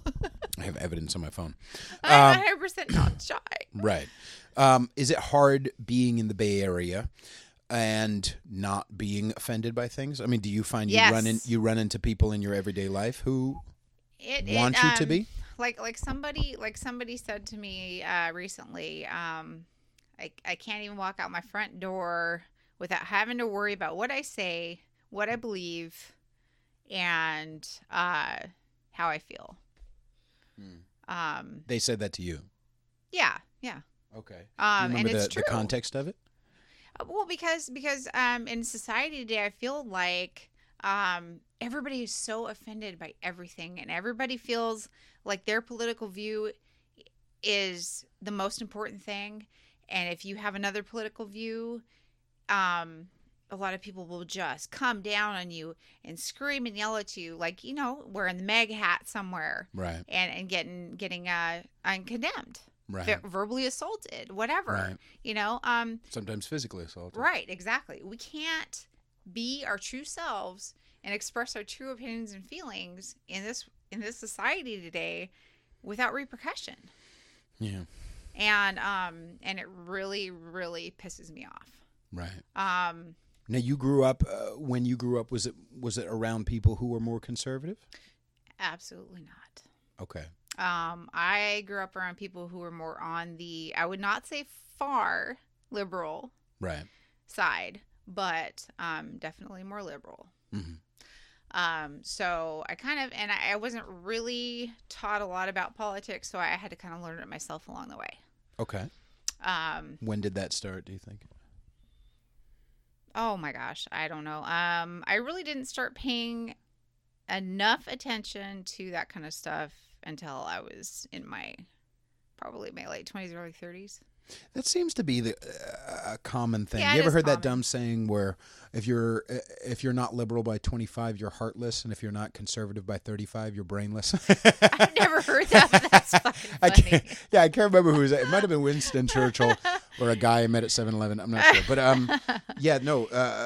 I have evidence on my phone. I'm 100% not shy. Right. Is it hard being in the Bay Area and not being offended by things? I mean, do you find you run into people in your everyday life who want you to be? Like somebody said to me recently, I can't even walk out my front door without having to worry about what I say, what I believe, and how I feel. They said that to you? Yeah. Okay. Do you And remember it's the true. context of it? Well, because in society today, I feel like everybody is so offended by everything, and everybody feels like their political view is the most important thing. And if you have another political view, a lot of people will just come down on you and scream and yell at you, like, wearing the MAGA hat somewhere, right? And getting condemned. Right. Verbally assaulted, whatever, right. Sometimes physically assaulted. Right, exactly. We can't be our true selves and express our true opinions and feelings in this society today without repercussion. Yeah. And it really, really pisses me off. Right. Now, you grew up. When you grew up, was it around people who were more conservative? Absolutely not. Okay. I grew up around people who were more on the, I would not say far liberal side, but definitely more liberal. Mm-hmm. So I wasn't really taught a lot about politics, so I had to kind of learn it myself along the way. Okay. When did that start, do you think? Oh my gosh, I don't know. I really didn't start paying enough attention to that kind of stuff until I was in probably my late 20s, early 30s. That seems to be a common thing. Yeah, you ever heard common. that dumb saying where if you're not liberal by 25, you're heartless, and if you're not conservative by 35, you're brainless? I've never heard that, but that's fucking funny. I can't remember who it was. It might have been Winston Churchill or a guy I met at 7-Eleven. I'm not sure. But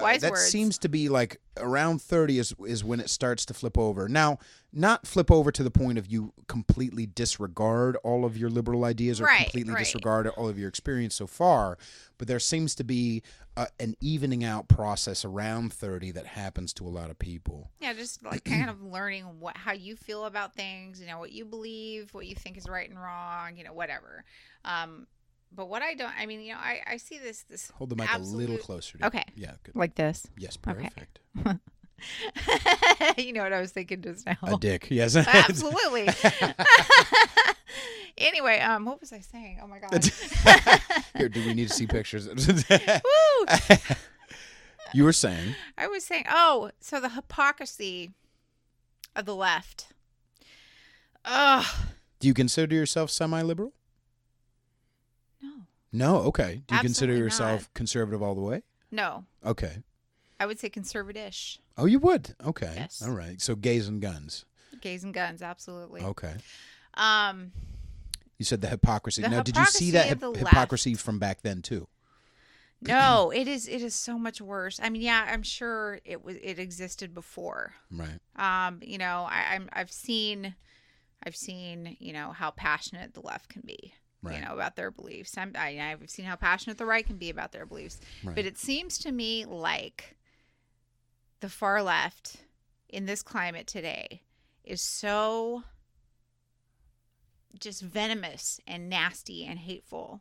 Wise that words. seems to be like around 30 is when it starts to flip over. Now, not flip over to the point of you completely disregard all of your liberal ideas or completely disregard all of your experience so far, but there seems to be an evening out process around 30 that happens to a lot of people. Yeah, just like kind of learning how you feel about things, what you believe, what you think is right and wrong, whatever. But what I don't, I see this. Hold the mic a little closer. Okay. Yeah, good. Like this? Yes, perfect. Okay. You know what I was thinking just now? A dick, yes. Absolutely. Anyway, what was I saying? Oh my God. Here, do we need to see pictures? Woo! You were saying? I was saying, so the hypocrisy of the left. Ugh. Do you consider yourself semi-liberal? No. No? Okay. Do you consider Absolutely yourself not. conservative all the way? No. Okay. I would say conservative-ish. Oh, you would? Okay. Yes. All right. So gays and guns. Gays and guns, absolutely. Okay. You said the hypocrisy. The Now, did you see that hypocrisy of the hypocrisy from back then too? No, it is so much worse. I'm sure it existed before. Right. I've seen how passionate the left can be. Right. About their beliefs. I've seen how passionate the right can be about their beliefs. Right. But it seems to me like the far left in this climate today is so just venomous and nasty and hateful.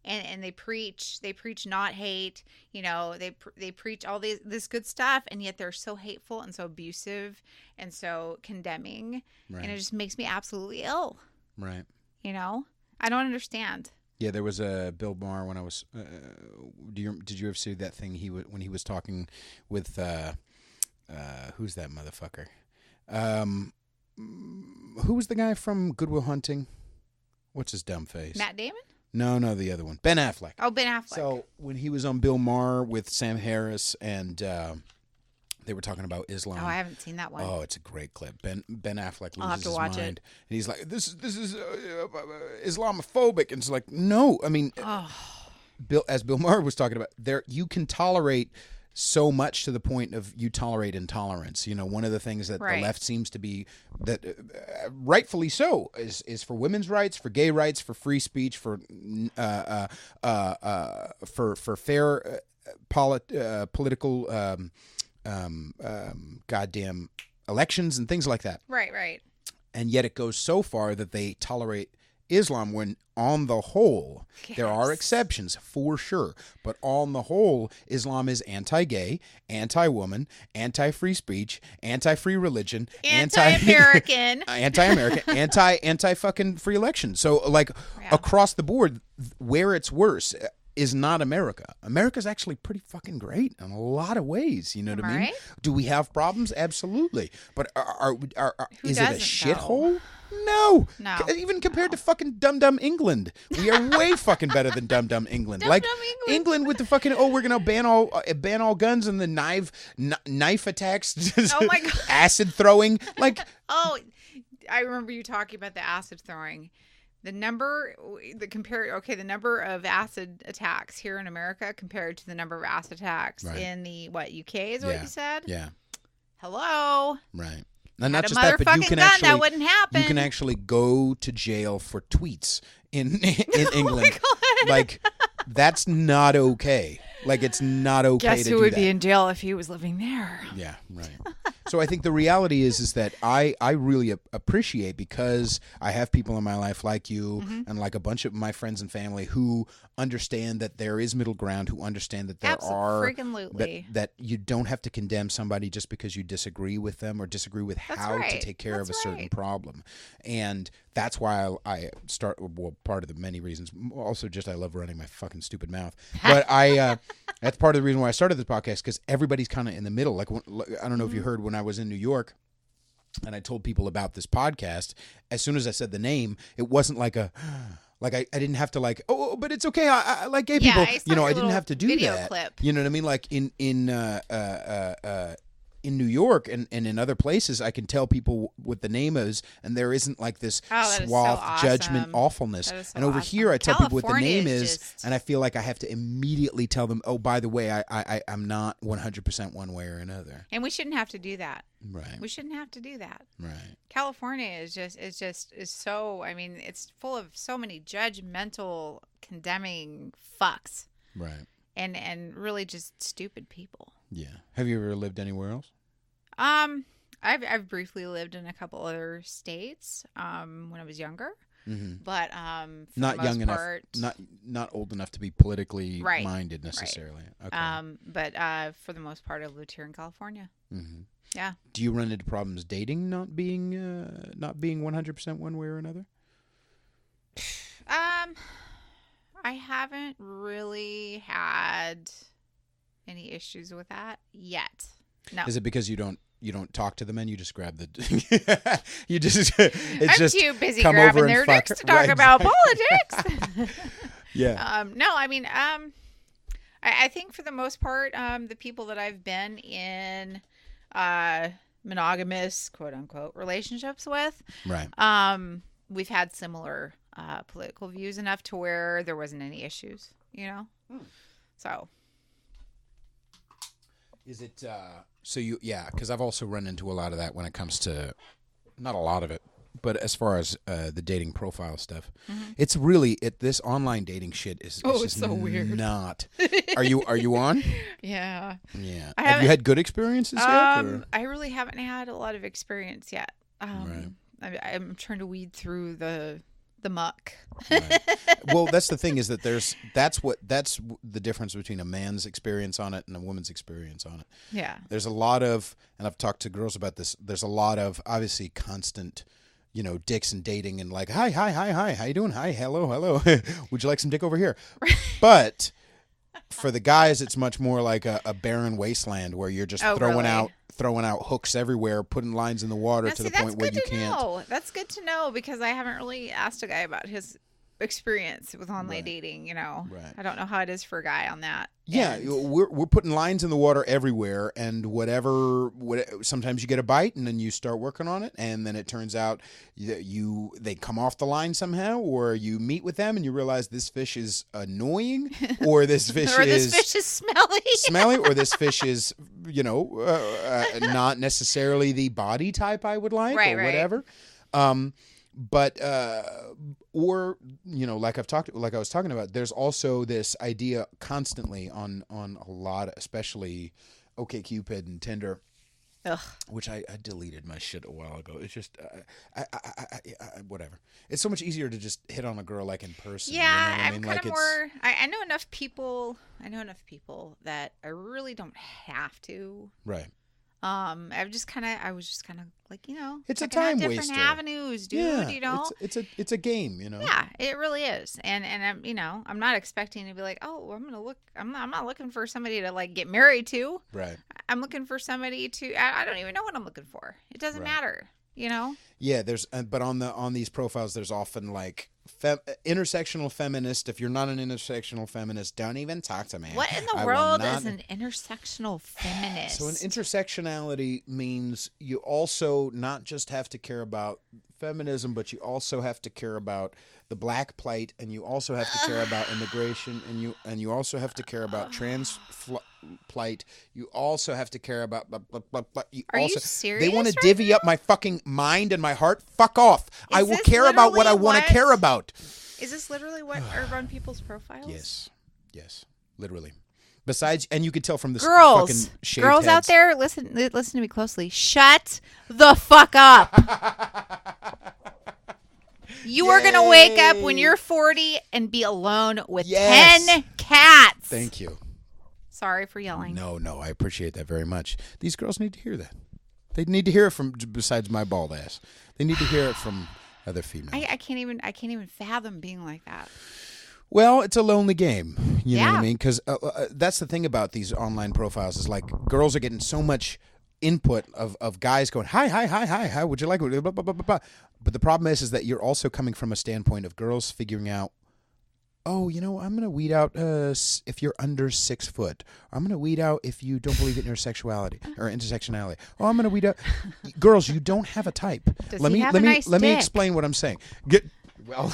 And they preach not hate, they preach all this good stuff, and yet they're so hateful and so abusive and so condemning. Right. And it just makes me absolutely ill. Right. I don't understand. Yeah, there was a Bill Maher when I was. Did you ever see that thing when he was talking with who's that motherfucker? Who was the guy from Good Will Hunting? What's his dumb face? Matt Damon? No, the other one. Ben Affleck. Oh, Ben Affleck. So when he was on Bill Maher with Sam Harris and They were talking about Islam. Oh, I haven't seen that one. Oh, it's a great clip. Ben Affleck I'll have loses to his watch mind, it. and he's like, "This is Islamophobic," and it's like, no, I mean, as Bill Maher was talking about, there you can tolerate so much to the point of you tolerate intolerance. You know, one of the things that the left seems to be that rightfully so is for women's rights, for gay rights, for free speech, for fair political goddamn elections and things like that. Right. And yet it goes so far that they tolerate Islam when, on the whole, there are exceptions for sure, but on the whole, Islam is anti-gay, anti-woman, anti-free speech, anti-free religion, anti-American, anti-fucking free election. So, like, across the board, where it's worse is not America. America's actually pretty fucking great in a lot of ways. You know what I mean? Right? Do we have problems? Absolutely. But is it a shithole? No. Even compared to fucking dumb England, we are way fucking better than dumb England. Like England with the fucking we're gonna ban all guns and the knife attacks. Oh my God. Acid throwing. Like I remember you talking about the acid throwing. The number of acid attacks here in America compared to the number of acid attacks in the UK is what you said? Yeah. Hello. Right. And not just that, but you can actually that wouldn't happen. You can actually go to jail for tweets in England. God. Like that's not okay. Like it's not okay. Guess to who do would that. be in jail if he was living there? Yeah, right. So I think the reality is that I really appreciate, because I have people in my life like you and like a bunch of my friends and family who understand that there is middle ground, who understand that there are that you don't have to condemn somebody just because you disagree with them or disagree with how to take care of a certain problem. And that's why I start, well, part of the many reasons, also just I love running my fucking stupid mouth. But that's part of the reason why I started this podcast, because everybody's kind of in the middle. Like, I don't know if you heard when I was in New York and I told people about this podcast, as soon as I said the name, it wasn't like I didn't have to like, but it's okay. I like gay people. You know, I didn't have to do that. Clip. You know what I mean? Like in New York and in other places, I can tell people what the name is, and there isn't like this suave judgment, awfulness. And over here, I tell people what the name is, and I feel like I have to immediately tell them, oh, by the way, I'm not 100% one way or another. And we shouldn't have to do that. Right. We shouldn't have to do that. Right. California is so, I mean, it's full of so many judgmental, condemning fucks. Right. And really just stupid people. Yeah. Have you ever lived anywhere else? I've briefly lived in a couple other states when I was younger. Mm-hmm. But not young enough, not old enough to be politically minded necessarily. Right. Okay. But for the most part, I've lived here in California. Mm-hmm. Yeah. Do you run into problems dating not being 100% one way or another? I haven't really had any issues with that yet. No. Is it because you don't talk to the men? You just grab the you just it's I'm just too busy come grabbing over and their fuck dicks to talk about politics. Yeah. No, I mean, I think for the most part, the people that I've been in monogamous, quote unquote, relationships with, right. We've had similar political views enough to where there wasn't any issues, you know? So. Is it, because I've also run into a lot of that when it comes to, not a lot of it, but as far as the dating profile stuff, it's really, this online dating shit is just so weird. Not. Are you on? Yeah. Yeah. Have you had good experiences yet? I really haven't had a lot of experience yet. Right. I'm trying to weed through the muck. Right. Well, that's the thing, is that that's the difference between a man's experience on it and a woman's experience on it. Yeah. There's a lot of, and I've talked to girls about this, there's a lot of obviously constant, dicks and dating and like, hi, how you doing? Hi, hello. Would you like some dick over here? But for the guys, it's much more like a barren wasteland where you're just throwing out hooks everywhere, putting lines in the water to the point where you can't. That's good to know, because I haven't really asked a guy about his experience with online dating, Right. I don't know how it is for a guy on that. Yeah, And we're putting lines in the water everywhere, and whatever. Sometimes you get a bite, and then you start working on it, and then it turns out that they come off the line somehow, or you meet with them and you realize this fish is annoying, or this fish this fish is smelly, or this fish is not necessarily the body type I would like, right, or whatever. But like I was talking about, there's also this idea constantly on a lot, especially OkCupid and Tinder, which I deleted my shit a while ago. It's just I whatever. It's so much easier to just hit on a girl like in person. Yeah, you know what I mean? kind of more. I know enough people. That I really don't have to. Right. I was just kind of like, it's a checking out time different waster. avenues, dude. Yeah, it's a game, Yeah, it really is. And I'm not expecting to be like, oh, I'm not looking for somebody to like get married to. Right. I'm looking for somebody to. I don't even know what I'm looking for. It doesn't matter. Yeah, but on these profiles, there's often like intersectional feminist. If you're not an intersectional feminist, don't even talk to me. What in the world is an intersectional feminist? So an intersectionality means you also not just have to care about feminism, but you also have to care about the black plight, and you also have to care about immigration, and you also have to care about trans plight. You also have to care about blah, blah, blah, blah. Are you serious? They want to divvy up my fucking mind and my heart. Fuck off. I will care about what I want to care about. Is this literally what are on people's profiles? Yes, literally. Besides, and you could tell from this girls, fucking shaved girls heads. out there, listen to me closely. Shut the fuck up. You are going to wake up when you're 40 and be alone with 10 cats. Thank you. Sorry for yelling. No, I appreciate that very much. These girls need to hear that. They need to hear it from, besides my bald ass. They need to hear it from other females. I can't even fathom being like that. Well, it's a lonely game. You know what I mean? Because that's the thing about these online profiles is like girls are getting so much input of guys going, hi, would you like it? Blah, blah, blah, blah, blah. But the problem is that you're also coming from a standpoint of girls figuring out, oh, I'm going to weed out if you're under 6 foot. I'm going to weed out if you don't believe in intersexuality or intersectionality. Oh, I'm going to weed out. Girls, you don't have a type. Let me explain what I'm saying. Well,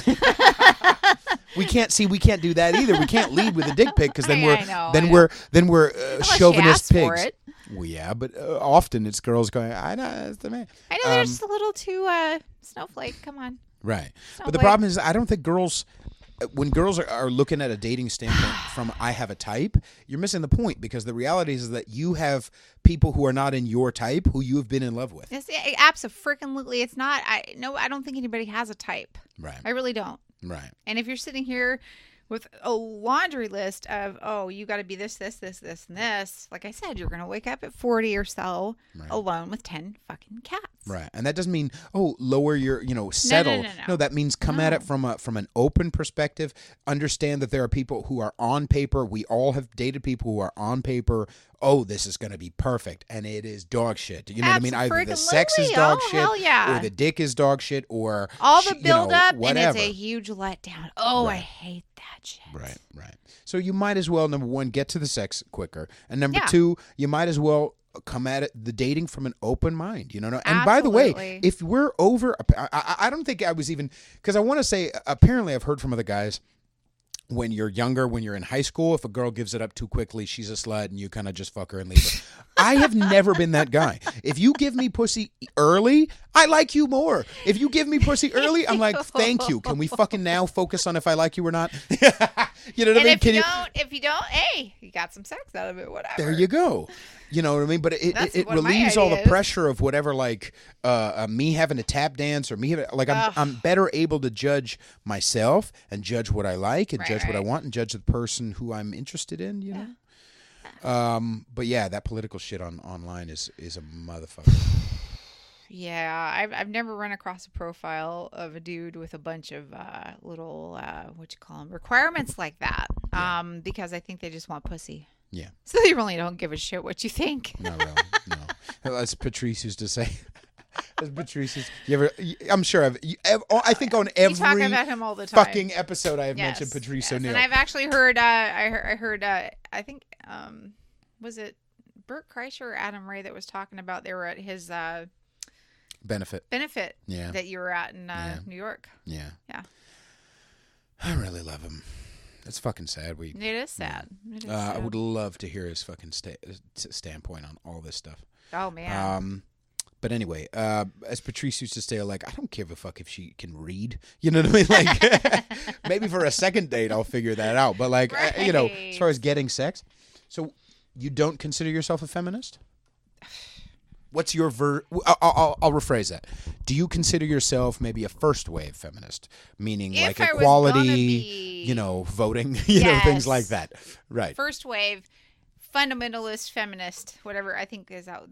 we can't do that either. We can't lead with a dick pic because then we're chauvinist pigs. Well, yeah, but often it's girls going, I know, it's the man. I know they're just a little too snowflake. Come on. Right. Snowflake. But the problem is, I don't think girls, when girls are looking at a dating standpoint from I have a type, you're missing the point because the reality is that you have people who are not in your type who you have been in love with. Yes, absolutely. It's not. I don't think anybody has a type. Right. I really don't. Right. And if you're sitting here with a laundry list of, oh, you got to be this, and this. Like I said, you're going to wake up at 40 or so alone with 10 fucking cats. Right. And that doesn't mean, lower your, settle. No, that means come at it from an open perspective. Understand that there are people who are on paper. We all have dated people who are on paper. Oh, this is going to be perfect. And it is dog shit. You know what I mean? Either the sex is dog shit or the dick is dog shit or all the build up and it's a huge letdown. Oh, I hate that shit. Right. So you might as well, number one, get to the sex quicker. And number two, you might as well come at it, the dating from an open mind, And Absolutely. By the way, if we're over, I don't think I was even, because I want to say, apparently I've heard from other guys, when you're younger, when you're in high school, if a girl gives it up too quickly, she's a slut and you kind of just fuck her and leave her. I have never been that guy. If you give me pussy early, I like you more. If you give me pussy early, I'm like, thank you. Can we fucking now focus on if I like you or not? You know what I mean? If you don't, hey, you got some sex out of it, whatever. There you go. You know what I mean? But it relieves all the pressure of whatever, like me having to tap dance or me having, like I'm better able to judge myself and judge what I like and judge what I want and judge the person who I'm interested in. You know. But yeah, that political shit online is a motherfucker. Yeah, I've never run across a profile of a dude with a bunch of little requirements like that. Because I think they just want pussy. Yeah. So they really don't give a shit what you think. Not really. No. As Patrice used to say, As Patrice's, I'm sure I think on You talk every about him all the time. fucking episode I have mentioned Patrice O'Neill. And I've actually heard, I heard, I think, was it Bert Kreischer or Adam Ray that was talking about they were at his benefit that you were at in New York. Yeah. I really love him. It's fucking sad. It is sad. It is I sad. would love to hear his fucking standpoint on all this stuff. Oh man. But anyway, as Patrice used to say, like, I don't give a fuck if she can read. You know what I mean? Like, maybe for a second date I'll figure that out. But like, right. As far as getting sex, so you don't consider yourself a feminist? What's your I'll rephrase that. Do you consider yourself maybe a first wave feminist, meaning If like I was equality, gonna be... voting, Yes. things like that, right? First wave, fundamentalist, feminist, whatever I think is that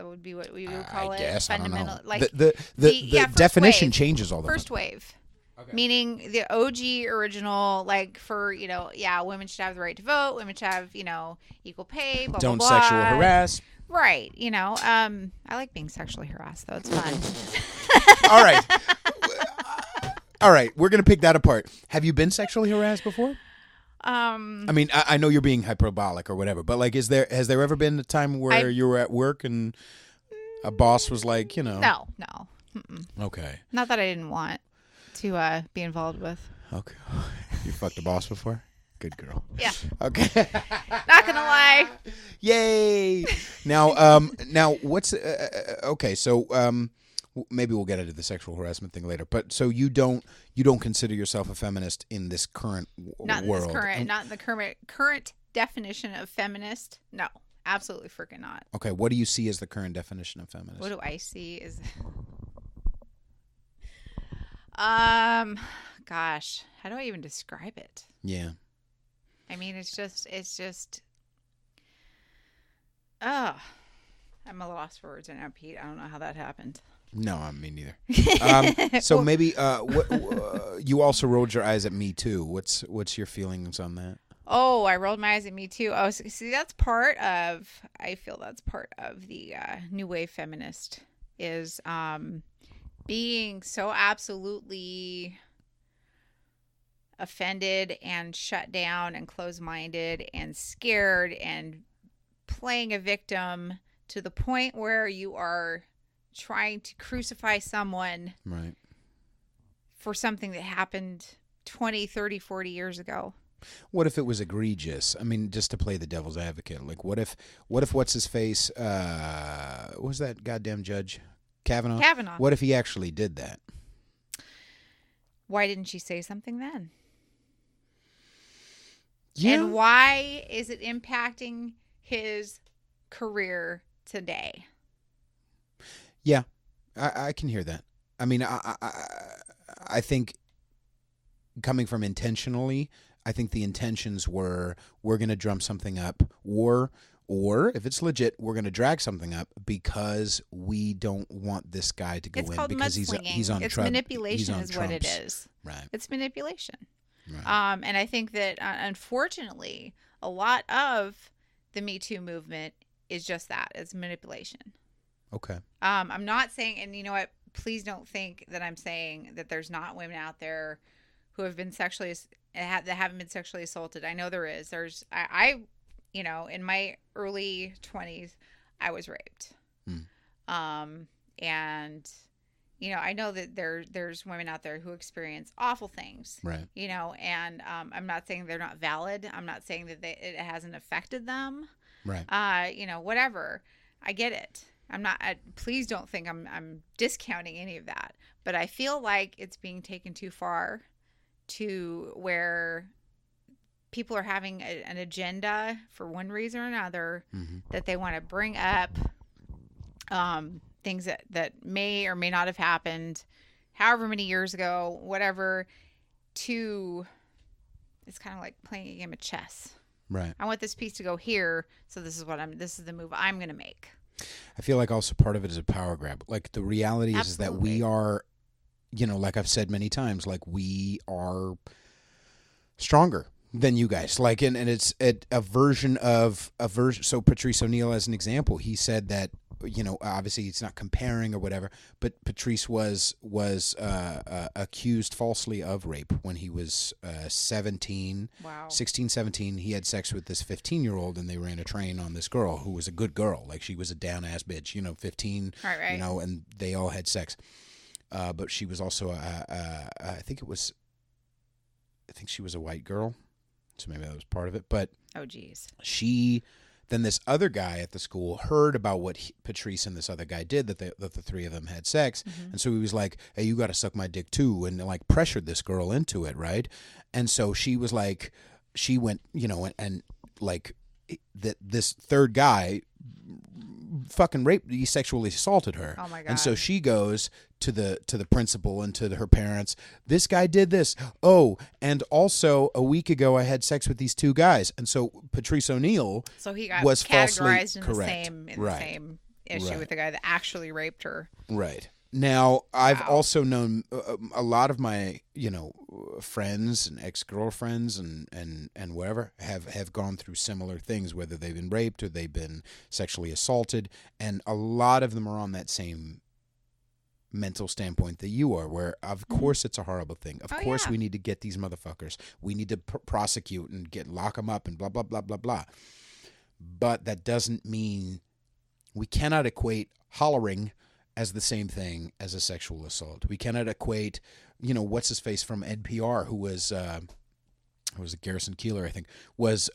would be what we would call it. Guess, Fundamental, I don't know. like the definition wave. changes all the First time. wave. Okay. Meaning the OG original, like for, women should have the right to vote, women should have, equal pay, blah, Don't blah, blah. sexual harass. Right. I like being sexually harassed, though. It's fun. All right. We're going to pick that apart. Have you been sexually harassed before? I mean, I know you're being hyperbolic or whatever, but like, has there ever been a time where you were at work and a boss was like, No. Mm-mm. Okay. Not that I didn't want to be involved with. Okay. You fucked a boss before? Good girl. Yeah. Okay. Not gonna lie. Yay. Now what's okay? So maybe we'll get into the sexual harassment thing later. But so you don't consider yourself a feminist in this current world? Not in the current definition of feminist. No, absolutely freaking not. Okay. What do you see as the current definition of feminist? What do I see is, gosh, how do I even describe it? Yeah. I mean, it's just, I'm a lost for words right now, Pete. I don't know how that happened. No, me neither. So maybe you also rolled your eyes at Me Too. What's your feelings on that? Oh, I rolled my eyes at Me Too. Oh, see, I feel that's part of the new wave feminist is being so absolutely offended and shut down and closed-minded and scared and playing a victim to the point where you are trying to crucify someone right for something that happened 20, 30, 40 years ago. What if it was egregious? I mean, just to play the devil's advocate, like what if what's his face? What was that goddamn judge? Kavanaugh. What if he actually did that? Why didn't she say something then? Yeah. And why is it impacting his career today? Yeah, I can hear that. I mean, I think coming from intentionally, I think the intentions were we're going to drum something up, or if it's legit, we're going to drag something up because we don't want this guy to go it's in called because mudslinging. he's on It's Trump. manipulation he's is Trump's. what it is. Right. It's manipulation. Right. And I think that unfortunately, a lot of the Me Too movement is just that. It's manipulation. Okay. I'm not saying, and you know what? Please don't think that I'm saying that there's not women out there who have been that haven't been sexually assaulted. I know there is. I in my early 20s, I was raped. And I know that there's women out there who experience awful things. Right. And I'm not saying they're not valid. I'm not saying that it hasn't affected them. Right. Whatever. I get it. Please don't think I'm discounting any of that. But I feel like it's being taken too far to where people are having an agenda for one reason or another that they want to bring up things that may or may not have happened however many years ago, whatever, it's kind of like playing a game of chess. Right. I want this piece to go here, so this is the move I'm going to make. I feel like also part of it is a power grab. Like the reality is that we are, like I've said many times, like we are stronger than you guys. Like, and it's a version. So Patrice O'Neill, as an example, he said that obviously it's not comparing or whatever, but Patrice was accused falsely of rape when he was 17. Wow. 16, 17. He had sex with this 15-year-old, and they ran a train on this girl who was a good girl. Like, she was a down-ass bitch, 15, Right. And they all had sex. But she was also, I think she was a white girl, so maybe that was part of it. But oh, geez. Then this other guy at the school heard about what Patrice and this other guy did, that the three of them had sex. Mm-hmm. And so he was like, hey, you got to suck my dick too, and like pressured this girl into it, right? And so she was like, she went, and like this third guy fucking raped, he sexually assaulted her. Oh my God. And so she goes to the principal and to her parents. This guy did this. Oh, and also a week ago I had sex with these two guys. And so Patrice O'Neal was categorized falsely in the same issue with the guy that actually raped her. Right. Now, I've also known a lot of my, friends and ex-girlfriends and whatever have gone through similar things, whether they've been raped or they've been sexually assaulted. And a lot of them are on that same mental standpoint that you are, where of course it's a horrible thing. Of course we need to get these motherfuckers. We need to prosecute and lock them up and blah, blah, blah, blah, blah. But that doesn't mean we cannot equate hollering as the same thing as a sexual assault. We cannot equate, what's his face from NPR, who was Garrison Keillor, I think, was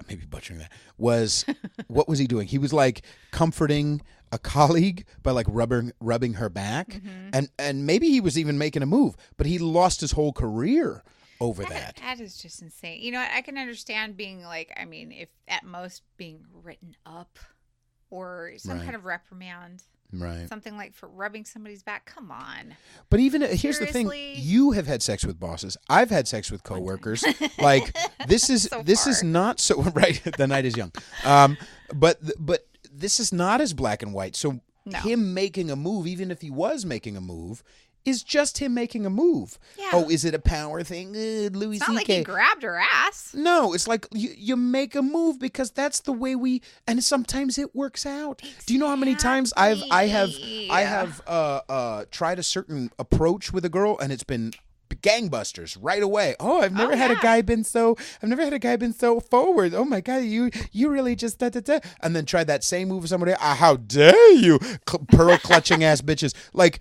maybe butchering that, was what was he doing? He was like comforting a colleague by like rubbing her back, and maybe he was even making a move, but he lost his whole career over that. That is just insane. I can understand being like, if at most being written up or some kind of reprimand. Right. Something like for rubbing somebody's back. Come on. But even here's the thing: you have had sex with bosses. I've had sex with coworkers. Like this is not so right. The night is young. But this is not as black and white. So him making a move, even if he was making a move, is just him making a move. Yeah. Oh, is it a power thing? Louis It's not like he grabbed her ass. No, it's like you make a move because that's the way and sometimes it works out. Exactly. Do you know how many times I have tried a certain approach with a girl and it's been gangbusters right away. Oh, I've never had a guy been so forward. Oh my God, you really just da. And then tried that same move with somebody. How dare you, pearl clutching ass bitches. Like,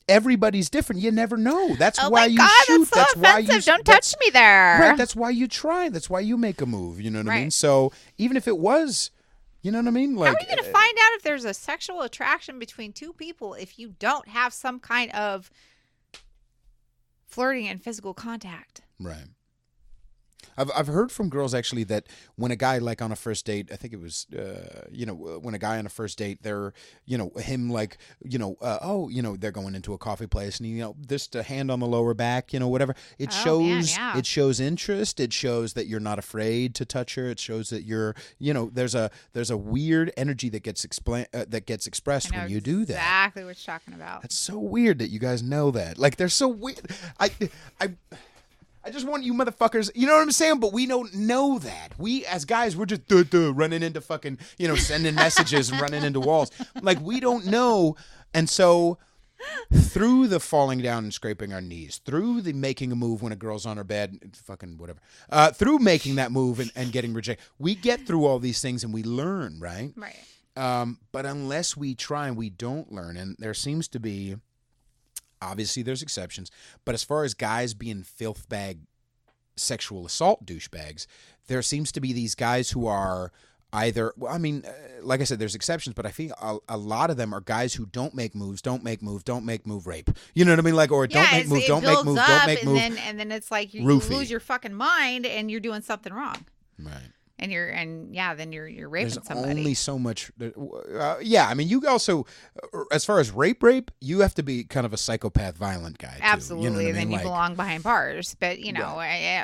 everybody's different. You never know. That's why you shoot. That's so offensive. Why you don't touch me there. Right. That's why you try. That's why you make a move. You know what I mean? So even if it was, you know what I mean? Like, how are you going to find out if there's a sexual attraction between two people if you don't have some kind of flirting and physical contact? Right. I've heard from girls actually that when a guy like on a first date, I think it was, when a guy on a first date, they're, him like, they're going into a coffee place and, just a hand on the lower back, whatever. It shows interest. It shows that you're not afraid to touch her. It shows that you're, there's a weird energy that gets expressed when you do that. Exactly what you're talking about. That's so weird that you guys know that. Like, they're so weird. I just want you motherfuckers, you know what I'm saying? But we don't know that. We, as guys, we're just running into fucking, sending messages and running into walls. Like, we don't know. And so through the falling down and scraping our knees, through the making a move when a girl's on her bed, fucking whatever, through making that move and getting rejected, we get through all these things and we learn, right? Right. But unless we try, we don't learn. And there seems to be, obviously, there's exceptions. But as far as guys being filth bag sexual assault douchebags, there seems to be these guys who are either, like I said, there's exceptions, but I think a lot of them are guys who don't make moves, rape. You know what I mean? Like, or don't make move, don't make move. And then it's like you lose your fucking mind and you're doing something wrong. Right. And then you're raping somebody. There's only so much. You also, as far as rape, you have to be kind of a psychopath, violent guy. Absolutely, too. You know what I then mean? you belong behind bars. But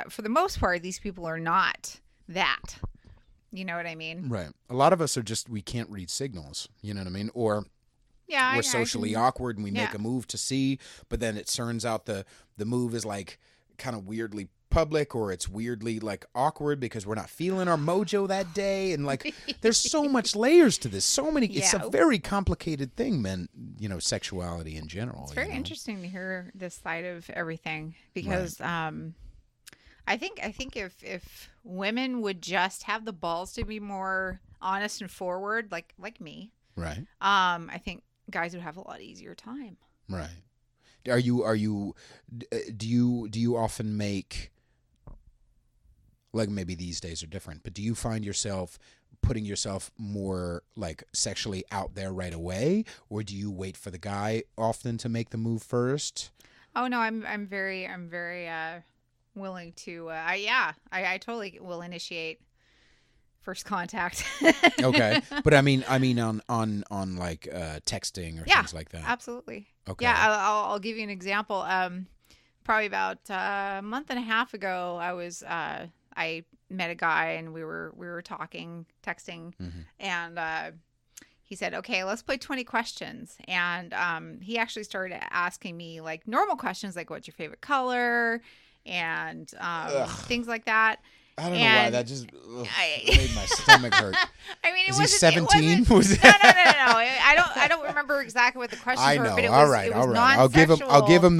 for the most part, these people are not that. You know what I mean? Right. A lot of us are just, we can't read signals. You know what I mean? Or we're socially awkward and we make a move to see, but then it turns out the move is like kind of weirdly public, or it's weirdly like awkward because we're not feeling our mojo that day, and like there's so much layers to this, so many. It's a very complicated thing, man. You know, sexuality in general. It's very interesting to hear this side of everything because I think if women would just have the balls to be more honest and forward, like me, right? I think guys would have a lot easier time. Right. Do you often make, like, maybe these days are different, but do you find yourself putting yourself more like sexually out there right away, or do you wait for the guy often to make the move first? Oh no, I'm very willing to. I totally will initiate first contact. Okay, but I mean on like texting or things like that. Absolutely. Okay. Yeah, I'll give you an example. Probably about a month and a half ago, I met a guy and we were talking, texting, and he said, "Okay, let's play 20 questions." And he actually started asking me like normal questions, like "What's your favorite color?" and things like that. I don't know why that just made my stomach hurt. I mean, Is he 17? No. I don't remember exactly what the questions were. But it was, all right. I'll give him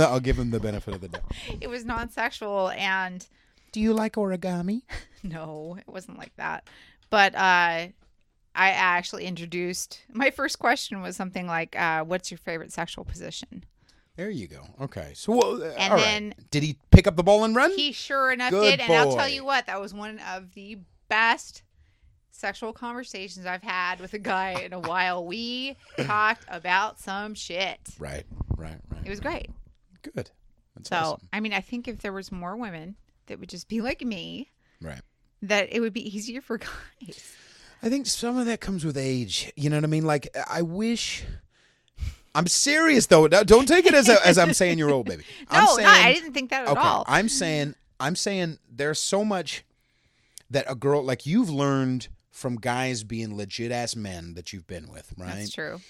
the benefit of the doubt. It was non-sexual. And do you like origami? No, it wasn't like that. But I actually introduced, my first question was something like, "What's your favorite sexual position?" There you go. Okay. So, and all then right. Did he pick up the ball and run? He sure enough Good did. And boy. I'll tell you what, that was one of the best sexual conversations I've had with a guy in a while. We talked about some shit. Right. It was great. Good. That's so, awesome. I mean, I think if there was more women that would just be like me, right, that it would be easier for guys. I think some of that comes with age. You know what I mean? Like, I wish... I'm serious though. Don't take it as I'm saying you're old, baby. I didn't think that at all. I'm saying there's so much that a girl like you've learned from guys being legit ass men that you've been with, right? That's true.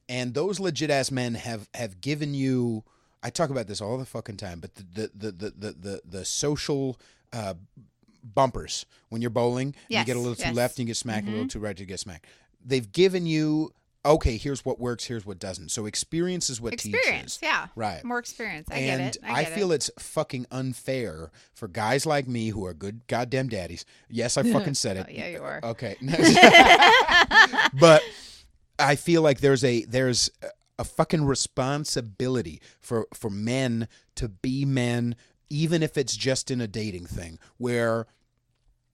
And those legit ass men have given you. I talk about this all the fucking time, but the social bumpers when you're bowling, you get a little too left, and you get smacked, a little too right, you get smacked. They've given you. Okay, here's what works, here's what doesn't. So experience is what teaches. Yeah. Right. More experience. I get it. I feel it's fucking unfair for guys like me who are good goddamn daddies. Yes, I fucking said it. Oh, yeah, you are. Okay. But I feel like there's a fucking responsibility for men to be men, even if it's just in a dating thing, where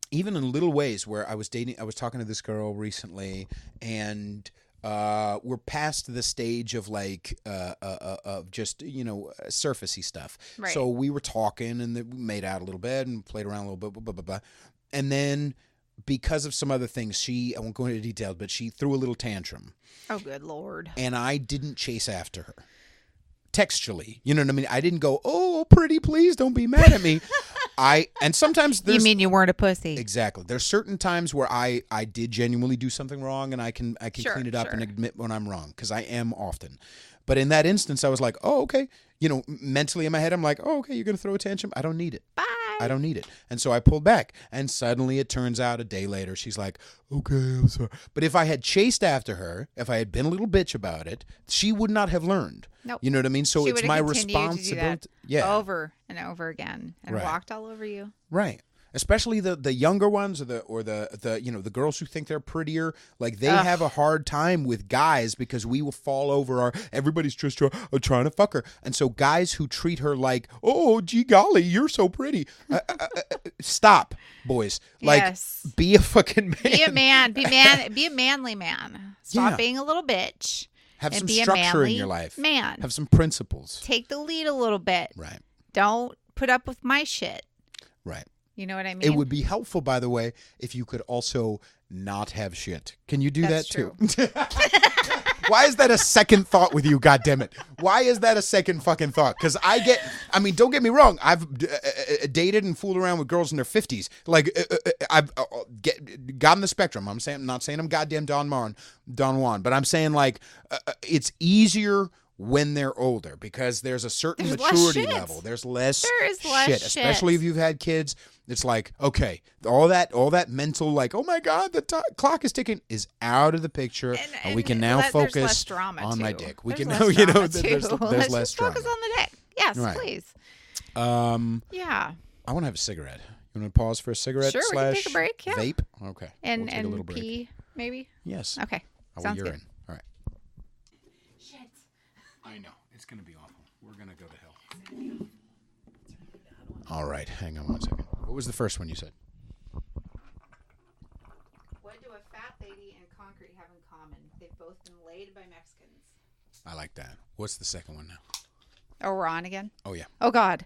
even in little ways where I was talking to this girl recently, and we're past the stage of like of just surfacey stuff. Right. So we were talking and we made out a little bit and played around a little bit, blah, blah, blah, blah. And then because of some other things, I won't go into details, but she threw a little tantrum. Oh, good Lord. And I didn't chase after her. Textually, you know what I mean? I didn't go, "Oh, pretty, please don't be mad at me." And sometimes there's... You mean you weren't a pussy? Exactly. There's certain times where I did genuinely do something wrong, and I can clean it up and admit when I'm wrong, because I am often. But in that instance, I was like, "Oh, okay." Mentally in my head, I'm like, "Oh, okay, you're going to throw a tantrum? I don't need it. Bye. I don't need it." And so I pulled back, and suddenly it turns out a day later, she's like, "Okay, I'm sorry." But if I had chased after her, if I had been a little bitch about it, she would not have learned. Nope. You know what I mean? So she it's my responsibility. Yeah. Over and over again, and walked all over you. Right. Especially the younger ones, or the girls who think they're prettier, like they have a hard time with guys because we will fall over everybody's just trying to fuck her, and so guys who treat her like, "Oh, gee golly, you're so pretty," stop, boys. Like, yes. Be a fucking man. Be a man. Be a manly man. Stop being a little bitch. Have some structure in your life. Man. Have some principles. Take the lead a little bit. Right. Don't put up with my shit. Right. You know what I mean? It would be helpful, by the way, if you could also not have shit. Can you do that too? Why is that a second thought with you? God damn it! Why is that a second fucking thought? Because don't get me wrong. I've dated and fooled around with girls in their 50s. Like I've gotten the spectrum. I'm not saying I'm goddamn Don Juan, but I'm saying like it's easier when they're older, because there's a certain There's less maturity shit. level. There's less There is less shit, shit. especially if you've had kids. It's like, okay, all that mental, like, oh my God, the clock is ticking, is out of the picture, and we can now there's focus less drama on too. my dick. We There's can less now, drama there's too. less Let's just drama. focus on the dick. Yes, Right. please. Yeah. I want to have a cigarette. You want to pause for a cigarette? Sure, we can take a break. Yeah. Vape. Okay. And we'll take a little break. pee, maybe. Yes. Okay. I will Sounds urine. good. All right. Shit. I know. It's going to be awful. We're going to go to hell. All right. Hang on one second. What was the first one you said? What do a fat lady and concrete have in common? They've both been laid by Mexicans. I like that. What's the second one now? Oh, we're on again? Oh, yeah. Oh, God.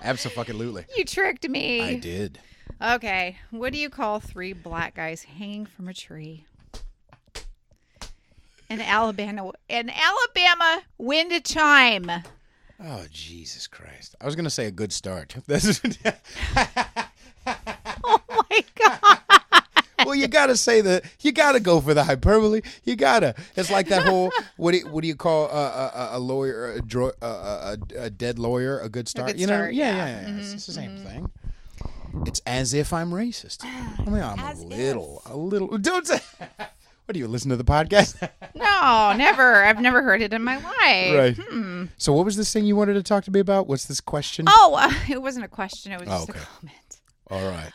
Absolutely. You tricked me. I did. Okay. What do you call 3 black guys hanging from a tree? An Alabama wind chime. Oh, Jesus Christ. I was going to say a good start. Oh, my God. Well, you got to you got to go for the hyperbole. You got to. It's like that whole, what do you call a lawyer, a dead lawyer, a good start? A good start, Yeah. yeah. It's the same thing. It's as if I'm racist. I mean, I'm a little. Don't say. What do you listen to the podcast? No, never. I've never heard it in my life. Right. So what was this thing you wanted to talk to me about? What's this question? Oh, it wasn't a question. It was just a comment. All right.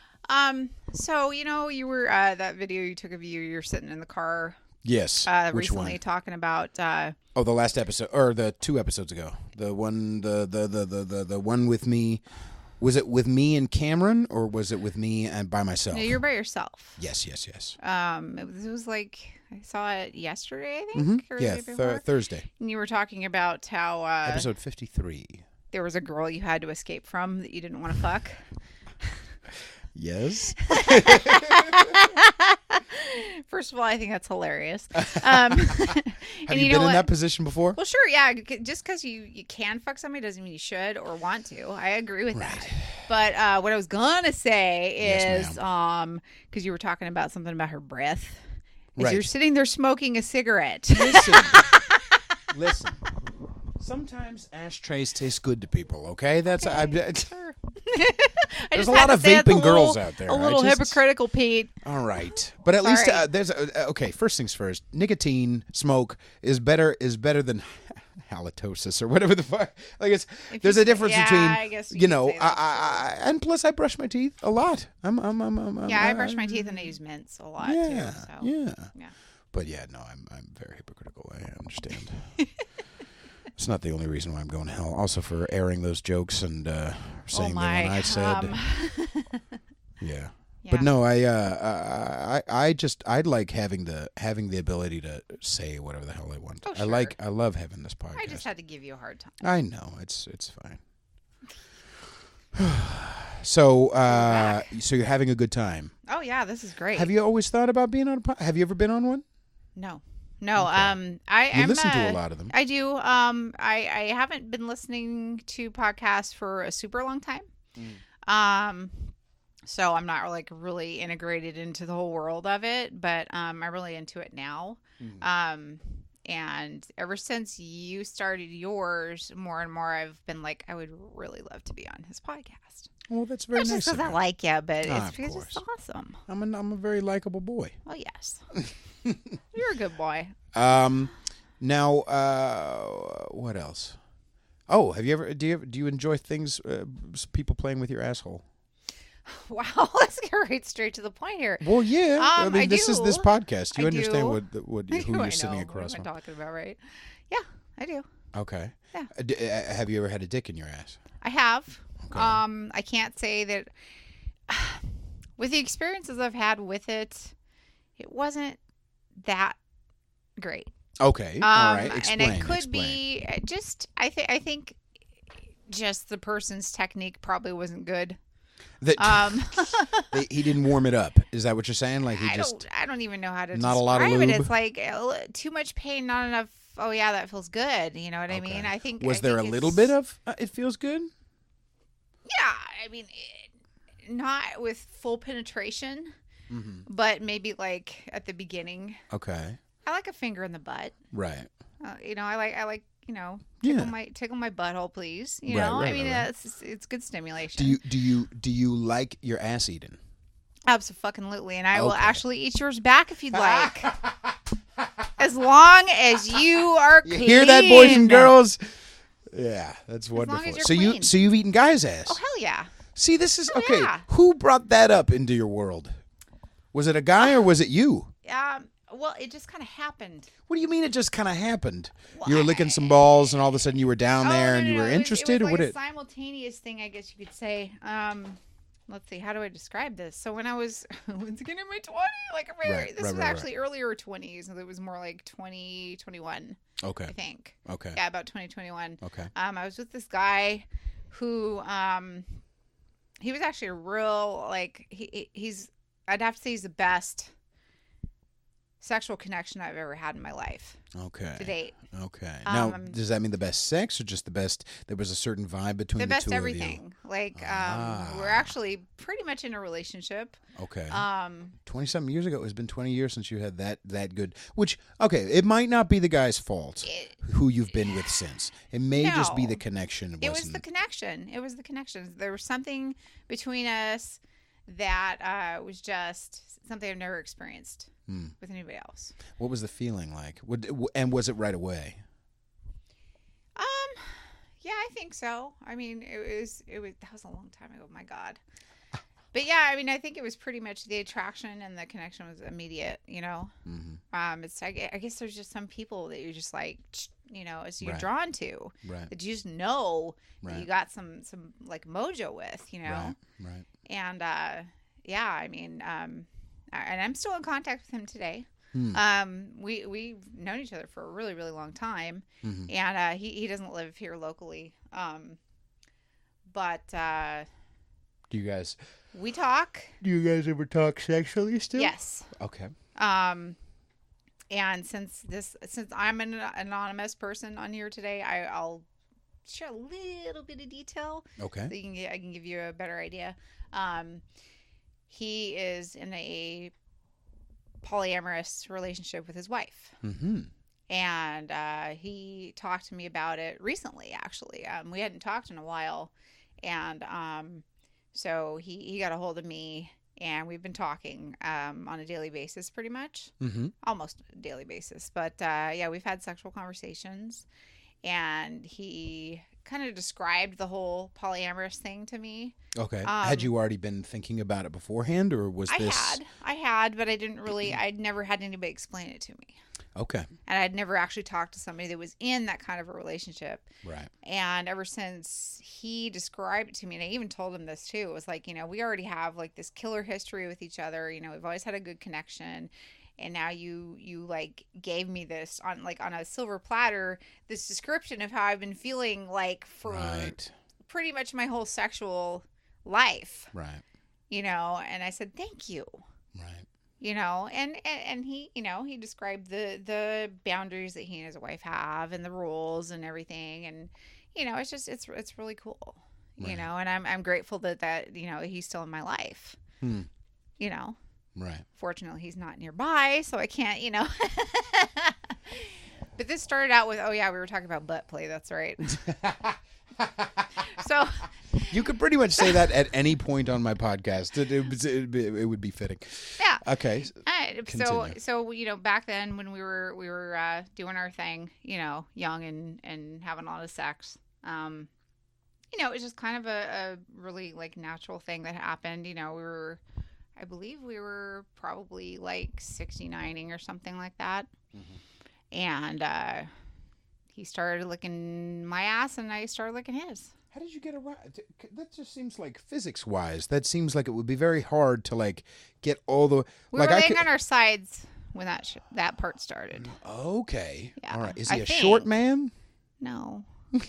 So, you were, that video you took of you're sitting in the car. Yes. Which recently one? talking about, the last episode, or the 2 episodes ago. The one, the one with me. Was it with me and Cameron, or was it with me and by myself? No, you're by yourself. Yes. It was like, I saw it yesterday, I think. Or Yeah, the day before. Thursday. And you were talking about how, Episode 53. there was a girl you had to escape from that you didn't want to fuck. Yes. First of all, I think that's hilarious. Have you been in that position before? Well, sure, yeah. Just because you can fuck somebody doesn't mean you should or want to. I agree with that. But what I was gonna say is, because you were talking about something about her breath, is you're sitting there smoking a cigarette. Listen. Sometimes ashtrays taste good to people. Okay, that's Sure. There's a lot of vaping girls out there. A little hypocritical, Pete. All right, but at least there's okay. First things first. Nicotine smoke is better than halitosis or whatever the fuck. Like there's a difference between I guess I and plus I brush my teeth a lot. I brush my teeth and I use mints a lot too. So. Yeah. But yeah, no, I'm very hypocritical. I understand. It's not the only reason why I'm going to hell. Also for airing those jokes and saying the one I said. Yeah. But no, I like having the ability to say whatever the hell I want. Oh, sure. I love having this podcast. I just had to give you a hard time. I know it's fine. So you're having a good time. Oh yeah, this is great. Have you always thought about being on a podcast? Have you ever been on one? No. Okay. I listen to a lot of them. I do. I haven't been listening to podcasts for a super long time. So I'm not like really integrated into the whole world of it, but I'm really into it now. And ever since you started yours, more and more I've been like, I would really love to be on his podcast. Well, that's very nice. Just because I like you, but it's because course. it's awesome. I'm a very likable boy. Well, yes. You're a good boy. Now, what else? Oh, do you enjoy things? People playing with your asshole. Wow, let's get right straight to the point here. Well, yeah. I mean, this do. is this podcast. You I understand do. who you're sitting across from. What am I talking about, right? Yeah, I do. Okay. Yeah. Have you ever had a dick in your ass? I have. Okay. I can't say that. With the experiences I've had with it, it wasn't that great. Okay. All right. Explain. And it could be just. I think just the person's technique probably wasn't good. He didn't warm it up. Is that what you're saying? Like I don't even know how to not describe a lot of lube? it. It's like too much pain, not enough. Oh yeah, that feels good. You know what I mean? I think. Was there a little bit of it feels good? Yeah, I mean, not with full penetration, but maybe like at the beginning. Okay. I like a finger in the butt. Right. I like Yeah. tickle my butthole, please. Right, I right, mean, right. it's good stimulation. Do you like your ass eaten? Absolutely, and I will Okay. actually eat yours back if you'd like, as long as you are You clean. hear that, boys and girls? Yeah, that's wonderful. as you're So clean. you've eaten guys' ass. Oh hell yeah! See, this is Oh, okay. yeah. Who brought that up into your world? Was it a guy or was it you? Well, it just kind of happened. What do you mean it just kind of happened? Well, You were licking some balls and all of a sudden you were down there no, and no, you no. were It interested, was or what? like a simultaneous thing, I guess you could say. Let's see, how do I describe this? So when I was once again in my 20s, like this was actually earlier 20s, and it was more like 2021. Okay. I think. Okay. Yeah, about 2021. Okay. I was with this guy who he was actually a real he's I'd have to say he's the best sexual connection I've ever had in my life. Okay. To date. Okay. Now, does that mean the best sex or just the best? There was a certain vibe between the best two everything. of you. We're actually pretty much in a relationship. Okay. 20-something years ago. It's been 20 years since you had that good. Which, okay, it might not be the guy's fault who you've been with since. It may just be the connection. It was the connection. It was the connection. There was something between us that was just something I've never experienced with anybody else. What was the feeling like? And was it right away? Yeah, I think so. I mean, it was that was a long time ago. My God. But yeah, I mean, I think it was pretty much the attraction and the connection was immediate. Mm-hmm. It's I guess there's just some people that you're just like, as you're Right. drawn to, Right. that you just know Right. that you got some like mojo with, Right. Right. And yeah, I mean, and I'm still in contact with him today. We've known each other for a really, really long time, Mm-hmm. and he doesn't live here locally, but Do you guys ever talk sexually still? yes. Okay. And since I'm an anonymous person on here today, I'll share a little bit of detail. Okay. So I can give you a better idea. He is in a polyamorous relationship with his wife. Mm-hmm. And he talked to me about it recently, actually. We hadn't talked in a while. And so he got a hold of me, and we've been talking on a daily basis pretty much. Mm-hmm. Almost a daily basis. But yeah, we've had sexual conversations. And he kind of described the whole polyamorous thing to me. Okay. Had you already been thinking about it beforehand, or was this? I had, but I didn't really. I'd never had anybody explain it to me. Okay. And I'd never actually talked to somebody that was in that kind of a relationship. Right. And ever since he described it to me, and I even told him this too, it was like, we already have like this killer history with each other. We've always had a good connection. And now you like gave me this on a silver platter, this description of how I've been feeling like for pretty much my whole sexual life. Right. And I said, thank you. Right. And he, he described the boundaries that he and his wife have and the rules and everything. And, it's just, it's really cool, Right. And I'm grateful that, he's still in my life, Right. Fortunately, he's not nearby, so I can't, But this started out with, we were talking about butt play. That's right. So you could pretty much say that at any point on my podcast. It would be fitting. Yeah. Okay. So back then when we were doing our thing, young and having a lot of sex, it was just kind of a really like natural thing that happened. I believe we were probably like 69ing or something like that. Mm-hmm. And he started licking my ass and I started licking his. How did you get around? That just seems like physics-wise. That seems like it would be very hard to like get all the. We were laying on our sides when that part started. Okay. Yeah, all right. Is he a short man? No. God,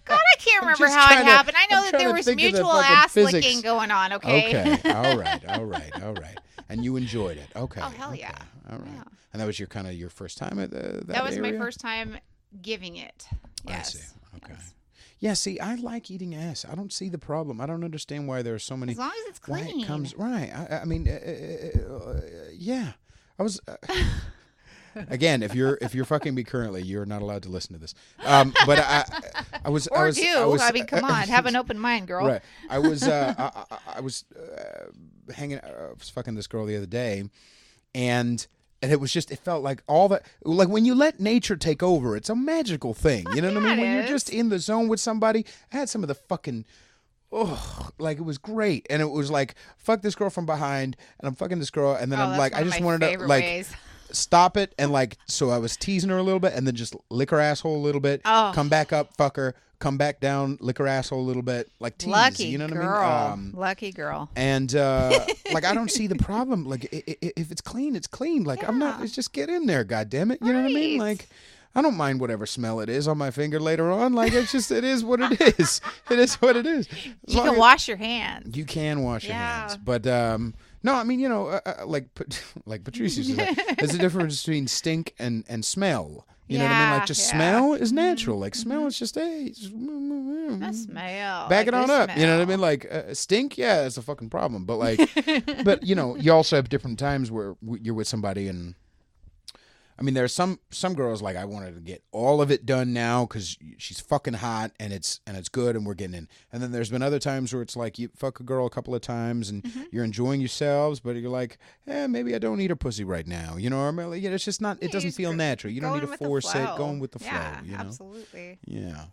I can't remember how it happened. I know that there was mutual ass licking going on. Okay. Okay. All right. And you enjoyed it. Okay. Oh hell yeah. All right. Yeah. And that was your first time at that was area? my first time giving it. Yes. I see. Okay. Yes. Yeah. See, I like eating ass. I don't see the problem. I don't understand why there are so many. As long as it's clean. Why it comes right. I mean, yeah. I was. Again, if you're fucking me currently, you're not allowed to listen to this. But I was. I mean, come on, have an open mind, girl. Right. I was hanging. I was fucking this girl the other day, and it was just. It felt like all that. Like when you let nature take over, it's a magical thing. You know what I mean? When you're just in the zone with somebody. I had some of the fucking. Oh, like it was great, and it was like fuck this girl from behind, and I'm fucking this girl, and then I'm like, I just wanted to like stop it, and like, so I was teasing her a little bit, and then just lick her asshole a little bit, come back up, fuck her, come back down, lick her asshole a little bit, like tease, lucky you know what girl. I mean? Lucky girl. And like I don't see the problem. Like if it's clean, it's clean. Like I'm not. It's just get in there, goddammit. You know what I mean? Like. I don't mind whatever smell it is on my finger later on. Like it is what it is. It is what it is. You can wash your hands. You can wash your hands, but no, I mean like Patrice used to say, there's a difference between stink and smell. You know what I mean? Like just smell is natural. Like smell is just smell. Back it on up. Smell. You know what I mean? Like stink, yeah, it's a fucking problem. But like, but you also have different times where you're with somebody and. I mean, there's some girls like I wanted to get all of it done now because she's fucking hot and it's good and we're getting in. And then there's been other times where it's like you fuck a girl a couple of times and you're enjoying yourselves, but you're like, maybe I don't need her pussy right now. You know, or maybe, it's just not. It doesn't feel natural. You don't need to force it. Going with the flow. You know? Absolutely. Yeah.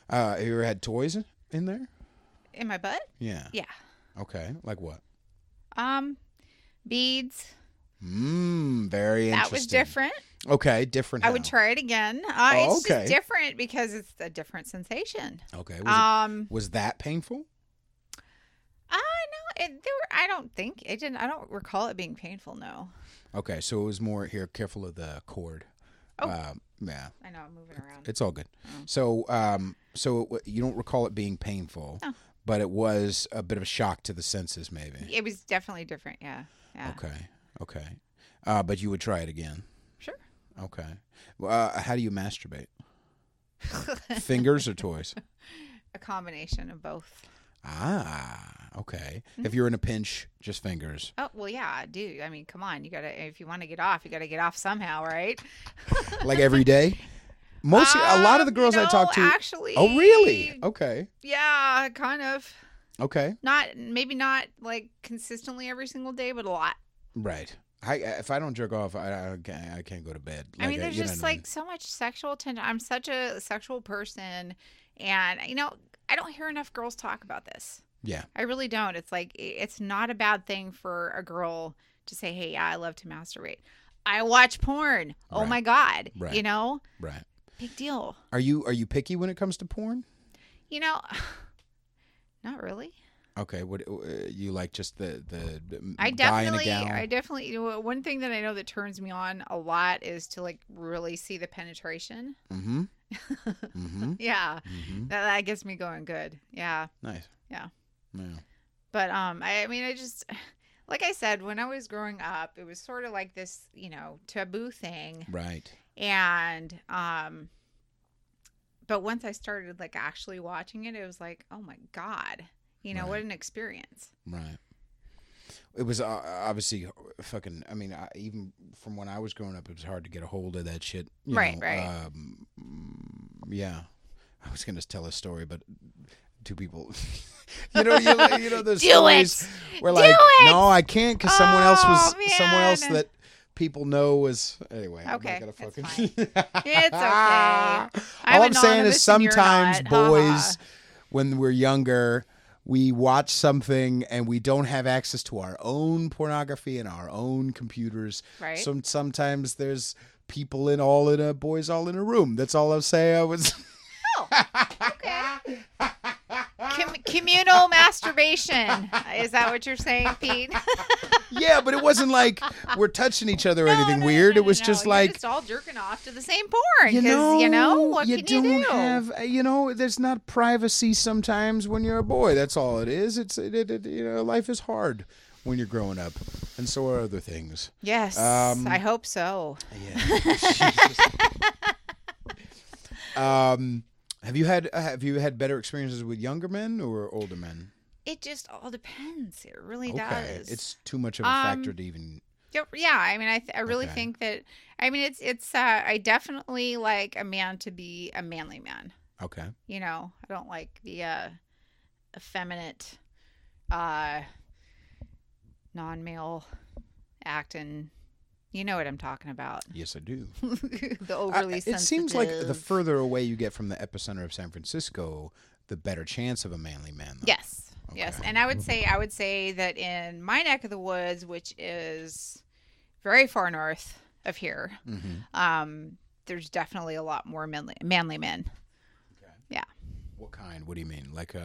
Have you ever had toys in there? In my butt? Yeah. Yeah. Okay. Like what? Beads. Very interesting. That was different. Okay, different. I would try it again. It's okay. just different because it's a different sensation. Okay. Was that painful? No, I don't think it didn't. I don't recall it being painful. No. Okay, so it was more here. Careful of the cord. Oh. Yeah. I know I'm moving around. It's all good. So, so you don't recall it being painful, but it was a bit of a shock to the senses, maybe. It was definitely different. Yeah. Okay. But you would try it again. Sure. Okay. How do you masturbate? Fingers or toys? A combination of both. Okay. If you're in a pinch, just fingers. Oh, well, yeah, I do. I mean, come on. If you want to get off, you got to get off somehow, right? Like every day? Mostly, a lot of the girls I talk to. Actually. Oh, really? Okay. Yeah, kind of. Okay. Maybe not like consistently every single day, but a lot. Right. If I don't jerk off, I can't go to bed. Like, I mean, there's just like so much sexual tension. I'm such a sexual person, and I don't hear enough girls talk about this. Yeah, I really don't. It's like it's not a bad thing for a girl to say, "Hey, yeah, I love to masturbate. I watch porn. Oh my god, right. Right, big deal." Are you picky when it comes to porn? Not really. Okay, what you like? Just the I definitely. One thing that I know that turns me on a lot is to like really see the penetration. Yeah, that gets me going good. Yeah. Nice. Yeah. Yeah. But I mean, I just like I said, when I was growing up, it was sort of like this, taboo thing. Right. And but once I started like actually watching it, it was like, oh my god. What an experience. Right. It was obviously fucking, I mean, even from when I was growing up, it was hard to get a hold of that shit. Right. Yeah. I was going to tell a story, but two people, those stories where like, no, I can't because someone else that people know was, anyway. Okay. I'm not gonna fucking... It's okay. All I'm saying is sometimes boys, when we're younger, we watch something and we don't have access to our own pornography and our own computers. Right. So sometimes there's people boys all in a room. That's all I'm saying. Oh, okay. Communal masturbation. Is that what you're saying, Pete? Yeah, but it wasn't like we're touching each other or anything weird. It was just like... You're just all jerking off to the same porn. Because, what can you do? You don't have... there's not privacy sometimes when you're a boy. That's all it is. Life is hard when you're growing up. And so are other things. Yes, I hope so. Yeah. Have you had better experiences with younger men or older men? It just all depends. It really does. It's too much of a factor to even. Yeah, I mean, I really think that I mean, I definitely like a man to be a manly man. Okay. You know, I don't like the effeminate, non-male acting. You know what I'm talking about. Yes, I do. The overly sensitive. It seems like the further away you get from the epicenter of San Francisco, the better chance of a manly man, though. Yes. Okay. Yes. And I would say that in my neck of the woods, which is very far north of here, there's definitely a lot more manly men. Okay. Yeah. What kind? What do you mean? Like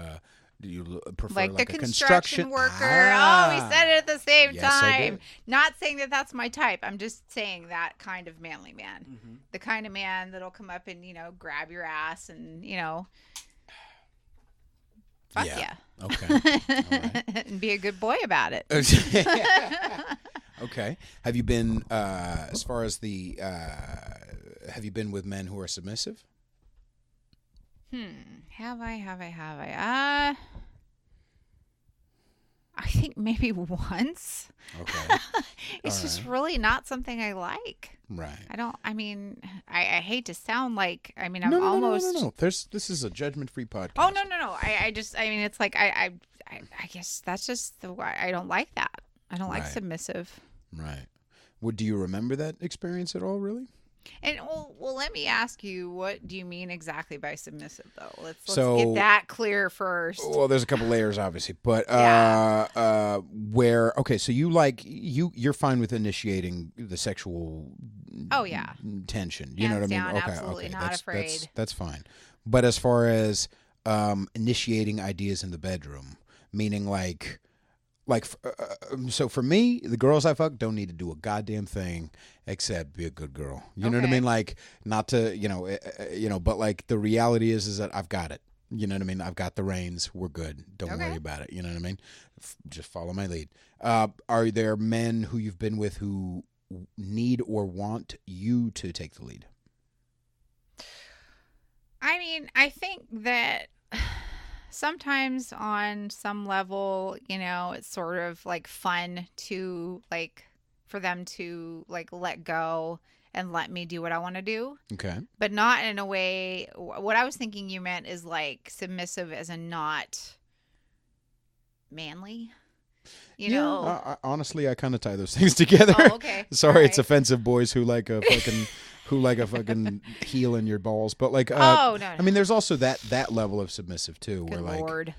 do you prefer like the a construction worker? Oh, we said it at the same time. Not saying that that's my type. I'm just saying that kind of manly man. Mm-hmm. The kind of man that'll come up and, grab your ass and, fuck yeah. Okay. All right. And be a good boy about it. Okay. Have you been, as far as have you been with men who are submissive? Have I? I think maybe once. Okay. It's just really not something I like. Right. I hate to sound like, I'm almost. No. This is a judgment-free podcast. Oh, no. It's like, I guess that's just the way I don't like that. I don't like submissive. Right. Well, do you remember that experience at all, really? And well, let me ask you, what do you mean exactly by submissive, though? Let's get that clear first. Well, there's a couple layers, obviously, but so you're fine with initiating the sexual tension. You know what I mean? Okay, absolutely not afraid. That's fine. But as far as initiating ideas in the bedroom, meaning so for me, the girls I fuck don't need to do a goddamn thing except be a good girl. You know what I mean? Like, not to, but like the reality is that I've got it. You know what I mean? I've got the reins. We're good. Don't worry about it. You know what I mean? Just follow my lead. Are there men who you've been with who need or want you to take the lead? I mean, I think that sometimes on some level, it's sort of like fun to for them to let go and let me do what I want to do. Okay. But not in a way. What I was thinking you meant is submissive as a not manly. You know. Honestly, I kind of tie those things together. Oh, okay. Sorry, it's offensive, boys who like a fucking. Who like a fucking heel in your balls, but no. I mean, there's also that level of submissive too, Good where Lord.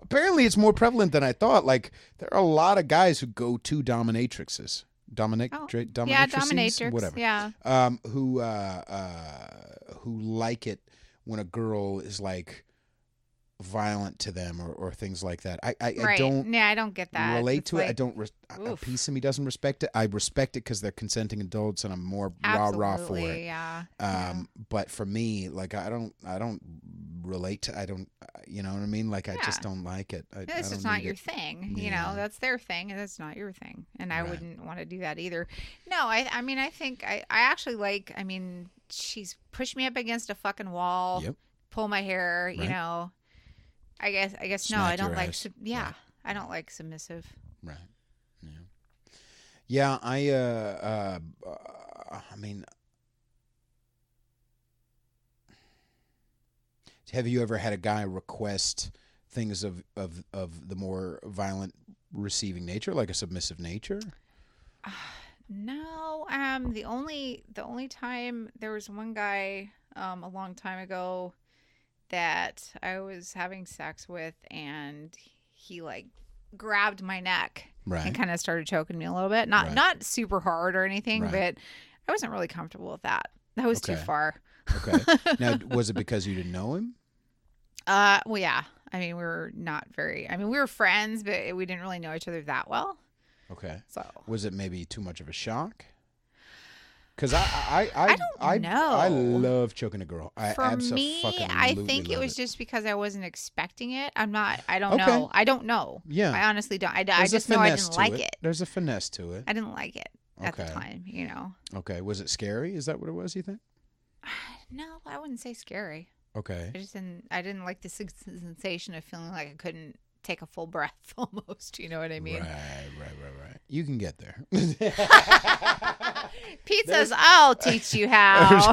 Apparently it's more prevalent than I thought. Like there are a lot of guys who go to dominatrixes, dominatrix, whatever. Yeah. Who like it when a girl is violent to them or things like that. I don't. Yeah, I don't get that. Relate to it. I don't. A piece of me doesn't respect it. I respect it because they're consenting adults, and I'm more rah for it. Yeah. But for me, I don't relate to. I don't. You know what I mean? I just don't like it. It's just not your thing. Yeah. You know, that's their thing, and that's not your thing. And I wouldn't want to do that either. No, I mean, I think I actually like. I mean, she's pushed me up against a fucking wall. Yep. Pull my hair. Right. You know. I guess Smack no, I don't like. right. I don't like submissive. Right. Yeah. I mean, have you ever had a guy request things of the more violent receiving nature, like a submissive nature? No. The only time there was one guy a long time ago that I was having sex with, and he grabbed my neck and kind of started choking me a little bit. Not super hard or anything, but I wasn't really comfortable with that. That was too far. Okay. Now, was it because you didn't know him? Well, yeah. I mean, we were friends, but we didn't really know each other that well. Okay. So was it maybe too much of a shock? Because I don't know. I love choking a girl. For me, I think it was just because I wasn't expecting it. I don't know. I don't know. Yeah. I honestly don't. I just know I didn't like it. There's a finesse to it. I didn't like it at the time, you know. Okay. Was it scary? Is that what it was, you think? No, I wouldn't say scary. Okay. I didn't like the sensation of feeling like I couldn't take a full breath almost. You know what I mean? Right. You can get there. Pete says, "I'll teach you how."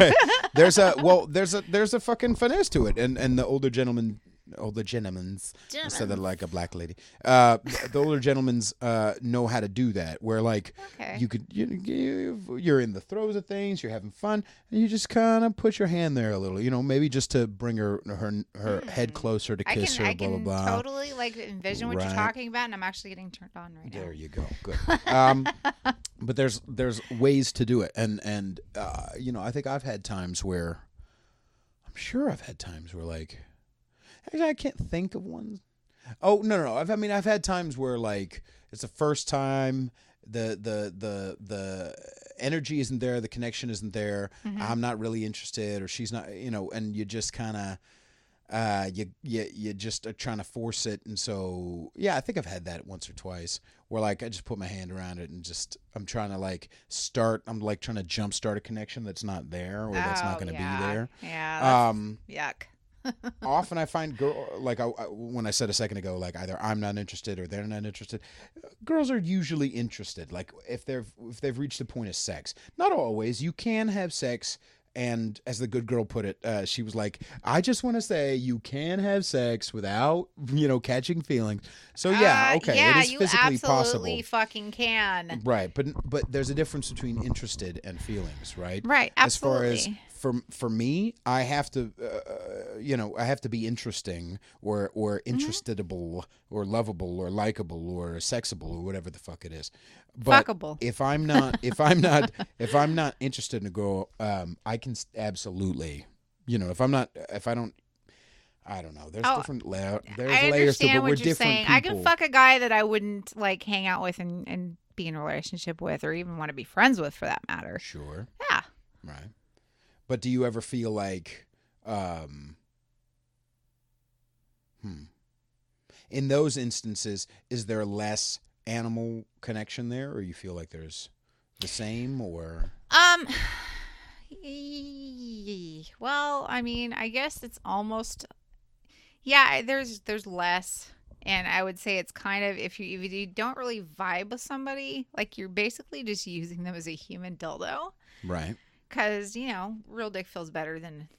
There's a fucking finesse to it, and the older gentlemen's I said that like a black lady. The older gentlemen's know how to do that. Where like you could you're in the throes of things, you're having fun, and you just kind of put your hand there a little, maybe just to bring her head closer to kiss her. I blah can blah blah. Totally like envision what you're talking about, and I'm actually getting turned on right now. There you go. Good. But there's ways to do it, and I think I've had times where like. Actually, I can't think of one. Oh no! I've had times where like it's the first time the energy isn't there, the connection isn't there. Mm-hmm. I'm not really interested, or she's not. And you just kind of you just are trying to force it, and so I think I've had that once or twice where like I just put my hand around it and just I'm trying to like start. I'm like trying to jumpstart a connection that's not there or that's not going to be there. Yeah. Yuck. Often I find when I said a second ago, like either I'm not interested or they're not interested. Girls are usually interested, like if they've reached the point of sex. Not always. You can have sex, and as the good girl put it, she was like, "I just want to say you can have sex without catching feelings." So it is physically possible. You absolutely fucking can. Right, but there's a difference between interested and feelings, right? Right, absolutely. As far as for me, I have to, I have to be interesting or interestedable or lovable or likable or sexable or whatever the fuck it is. But fuckable. if I'm not interested in a girl, I can absolutely, I don't know. There's different there's layers to it, but we're different saying. People. I can fuck a guy that I wouldn't like hang out with and be in a relationship with or even want to be friends with for that matter. Sure. Yeah. Right. But do you ever feel like, in those instances, is there less animal connection there, or you feel like there's the same, or? Well, I mean, I guess it's almost, there's less, and I would say it's kind of if you don't really vibe with somebody, like you're basically just using them as a human dildo, right? Because, real dick feels better than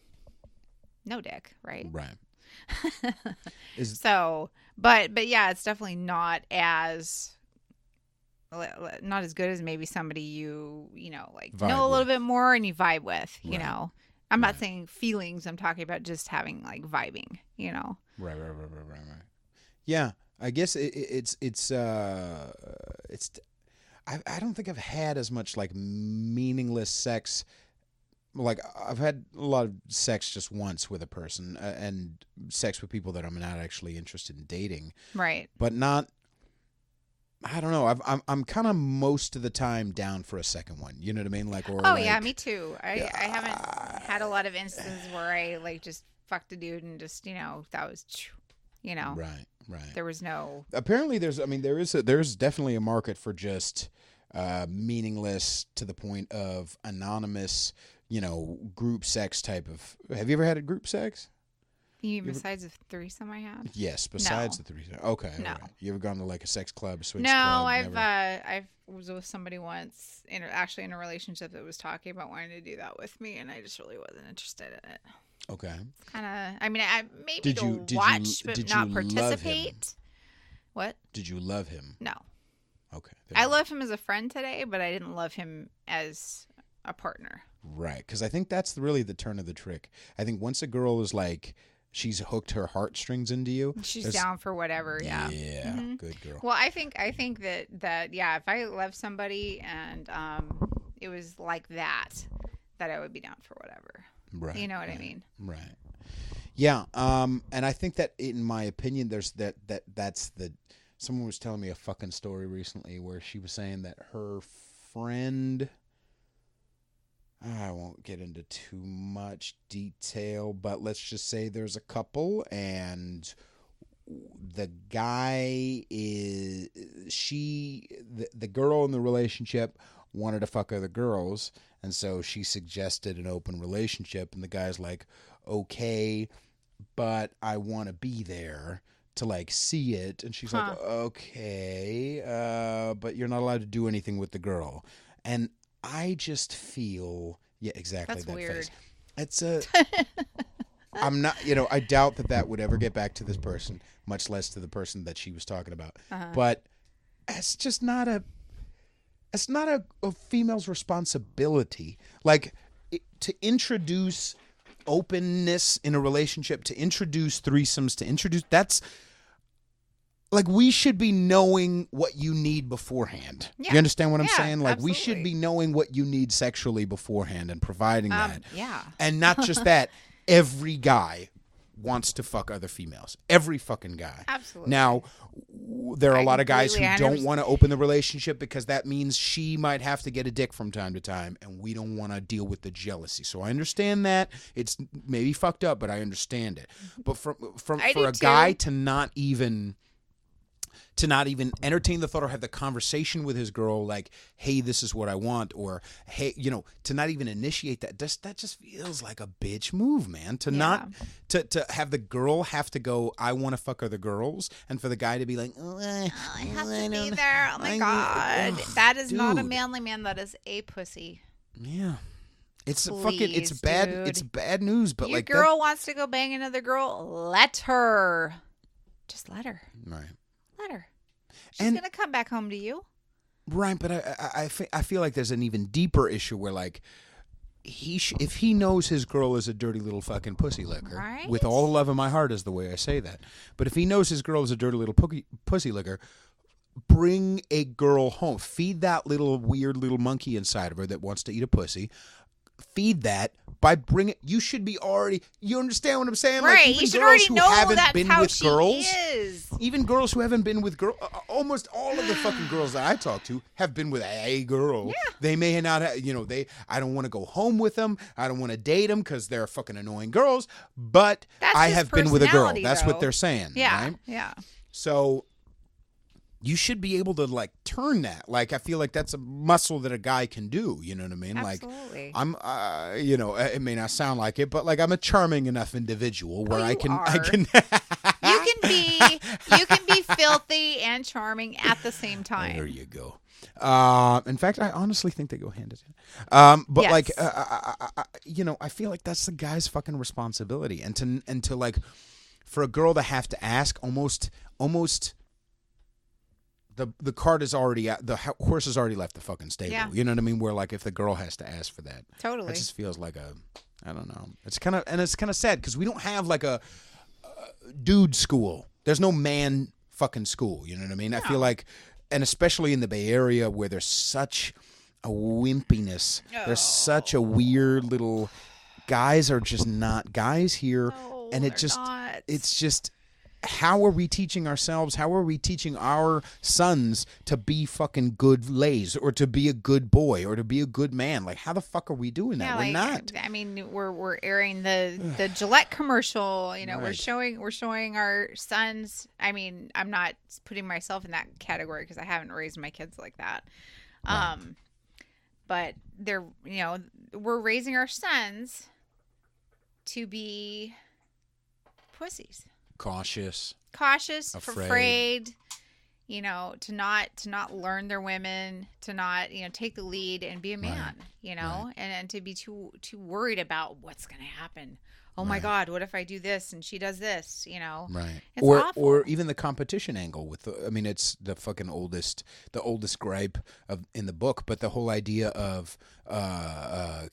no dick, right? Right. But yeah, it's definitely not as good as maybe somebody you know a little bit more and you vibe with, I'm not saying feelings, I'm talking about just having like vibing, Right. Yeah, I guess it's I don't think I've had as much like meaningless sex. Like I've had a lot of sex just once with a person and sex with people that I'm not actually interested in dating. Right. But not. I don't know. I'm kind of most of the time down for a second one. You know what I mean? Like yeah, me too. I haven't had a lot of instances where I like just fucked a dude and just that was Right. There was no. Apparently, there's definitely a market for just meaningless to the point of anonymous, group sex type of. Have you ever had a group sex? Besides the threesome I had? Yes, besides the threesome. Okay. No. Right. You ever gone to like a sex club, swing club? No, I was with somebody once, actually in a relationship that was talking about wanting to do that with me, and I just really wasn't interested in it. Okay. Kind of. I mean, I maybe watch, but not participate. What? Did you love him? No. Okay. I love him as a friend today, but I didn't love him as a partner. Right, because I think that's really the turn of the trick. I think once a girl is like, she's hooked her heartstrings into you. She's down for whatever. Yeah. Yeah. Mm-hmm. Good girl. Well, I think that if I love somebody and it was like that I would be down for whatever. Right. You know what I mean? Right. Yeah. And I think that in my opinion, there's that's the. Someone was telling me a fucking story recently where she was saying that her friend. I won't get into too much detail, but let's just say there's a couple and the guy is the girl in the relationship wanted to fuck other girls, and so she suggested an open relationship, and the guy's like, okay, but I want to be there to like see it. And she's like, okay, but you're not allowed to do anything with the girl. And I just feel, yeah, exactly. That's that weird. face. It's a, I'm not, I doubt that would ever get back to this person, much less to the person that she was talking about. But it's just not a female's responsibility. Like, to introduce openness in a relationship, to introduce threesomes, that's like, we should be knowing what you need beforehand. Yeah. You understand what I'm saying? Like, absolutely. We should be knowing what you need sexually beforehand and providing that. Yeah. And not just that, every guy wants to fuck other females. Every fucking guy. Absolutely. Now, there are a lot of guys who don't want to open the relationship because that means she might have to get a dick from time to time, and we don't want to deal with the jealousy. So I understand that. It's maybe fucked up, but I understand it. But for a guy to not even entertain the thought or have the conversation with his girl, like, hey, this is what I want, or hey, to not even initiate that just feels like a bitch move, man. To have the girl have to go, I want to fuck other girls, and for the guy to be like, I have to be there. Oh my God. That is not a manly man. That is a pussy. Yeah. It's bad. Dude. It's bad news, but your girl wants to go bang another girl, let her. Just let her. Right. Let her. She's going to come back home to you. Right, but I feel like there's an even deeper issue where, like, if he knows his girl is a dirty little fucking pussy licker, right? With all the love in my heart is the way I say that, but if he knows his girl is a dirty little pussy licker, bring a girl home. Feed that little weird little monkey inside of her that wants to eat a pussy. Feed that by bringing. You should be already. You understand what I'm saying? Right. Like, even you should girls already who know haven't that's been how with she girls, is. Even girls who haven't been with girls. Almost all of the fucking girls that I talk to have been with a girl. Yeah. They may not have. I don't want to go home with them. I don't want to date them because they're fucking annoying girls. But I have been with a girl. That's what they're saying. Yeah. Right? Yeah. So. You should be able to, like, turn that. Like, I feel like that's a muscle that a guy can do. You know what I mean? Absolutely. Like, I'm, it may not sound like it, but, like, I'm a charming enough individual where I can. You can be filthy and charming at the same time. There you go. In fact, I honestly think they go hand in hand. But yes. Like, I feel like that's the guy's fucking responsibility, and to like, for a girl to have to ask almost. The cart is already out. The horse has already left the fucking stable. Yeah. You know what I mean? Where, like, if the girl has to ask for that, totally, it just feels like I don't know. It's kind of sad because we don't have like a dude school. There's no man fucking school. You know what I mean? No. I feel like, and especially in the Bay Area where there's such a wimpiness. Oh. There's such a weird little. Guys are just not guys here, and it's just. How are we teaching ourselves? How are we teaching our sons to be fucking good lays, or to be a good boy, or to be a good man? Like, how the fuck are we doing that? We're not. I mean, we're airing the Gillette commercial. Right. We're showing our sons. I mean, I'm not putting myself in that category because I haven't raised my kids like that. Right. But we're raising our sons to be pussies. Cautious, afraid, to not learn their women, to not, take the lead and be a man, right. and to be too worried about what's going to happen. Oh my God, what if I do this and she does this, Right. It's awful. Or even the competition angle it's the fucking oldest gripe in the book, but the whole idea of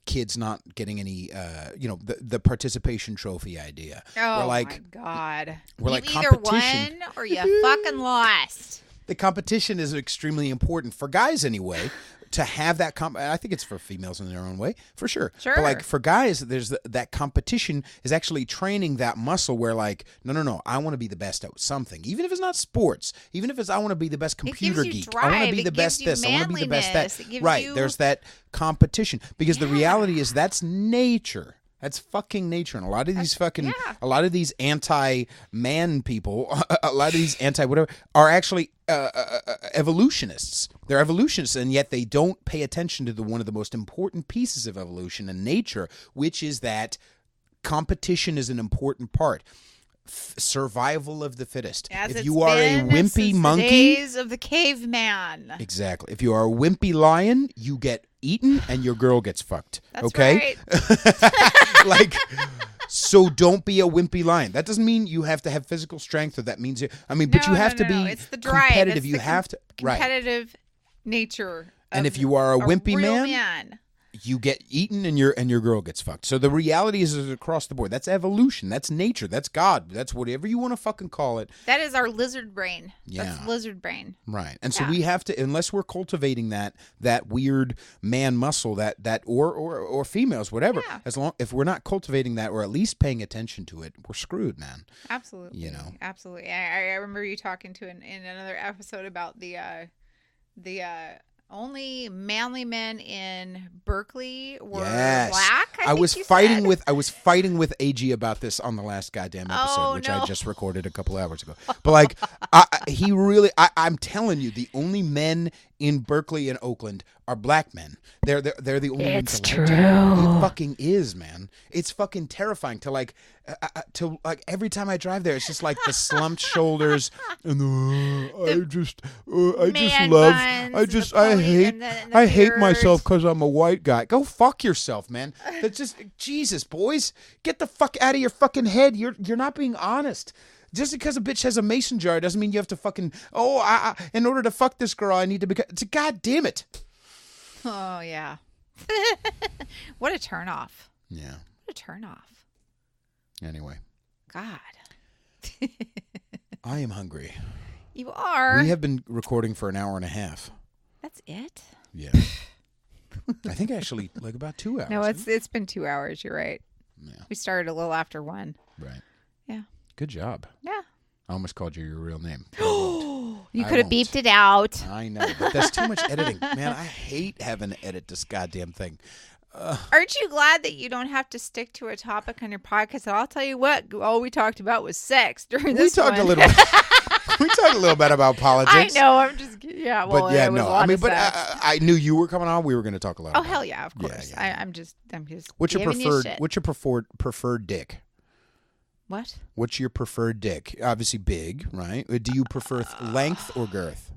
kids not getting any, the participation trophy idea. Oh my God. We're you like either competition. won or you fucking lost. The competition is extremely important for guys anyway. To have that I think it's for females in their own way, for sure. Sure. But like for guys, there's that competition is actually training that muscle where, like, no, I want to be the best at something, even if it's not sports, even if it's I want to be the best computer geek, drive. I want to be the best this, I want to be the best that. Right. There's that competition because the reality is that's nature. That's fucking nature. And a lot of these a lot of these anti-man people, a lot of these anti-whatever are actually evolutionists. They're evolutionists, and yet they don't pay attention to one of the most important pieces of evolution in nature, which is that competition is an important part. survival of the fittest. As if it's you are a been wimpy since monkey, the days of the caveman. exactly. If you are a wimpy lion, you get eaten and your girl gets fucked. That's okay? Right. Like, so don't be a wimpy lion. That doesn't mean you have to have physical strength, or that means but you have to be It's the drive. competitive. It's You the have to competitive nature. And of if you are a wimpy real man, you get eaten and your girl gets fucked. So the reality is across the board. That's evolution. That's nature. That's God. That's whatever you want to fucking call it. That is our lizard brain. Yeah. That's lizard brain. Right. And so we have to, unless we're cultivating that weird man muscle, that or females, whatever. Yeah. If we're not cultivating that, or at least paying attention to it, we're screwed, man. Absolutely. You know. Absolutely. I remember you talking to in another episode about the only manly men in Berkeley were black. I was fighting with AG about this on the last goddamn episode, which I just recorded a couple hours ago. But like, I'm telling you, the only men in Berkeley and Oakland are black men. They're the only ones. It's true. It fucking is, man. It's fucking terrifying to like every time I drive there, it's just like the slumped shoulders and I hate myself because I'm a white guy. Go fuck yourself, man. That's just Jesus, boys. Get the fuck out of your fucking head. You're not being honest. Just because a bitch has a mason jar doesn't mean you have to fucking, in order to fuck this girl, I need to become, God damn it. Oh, yeah. What a turnoff. Yeah. What a turnoff. Anyway. God. I am hungry. You are. We have been recording for an hour and a half. That's it? Yeah. I think actually like about 2 hours. No, it's been 2 hours. You're right. Yeah. We started a little after 1. Right. Yeah. Good job. Yeah. I almost called you your real name. You could have beeped it out. I know, but that's too much editing. Man, I hate having to edit this goddamn thing. Aren't you glad that you don't have to stick to a topic on your podcast? And I'll tell you what, all we talked about was sex during this one. We talked a little bit about politics. I know. I'm just well, but yeah, no. I mean, but I knew you were coming on. We were going to talk a lot. Oh about hell yeah, of course. Yeah. I'm just. What's your preferred? shit. What's your preferred dick? What? What's your preferred dick? Obviously big, right? Do you prefer length or girth?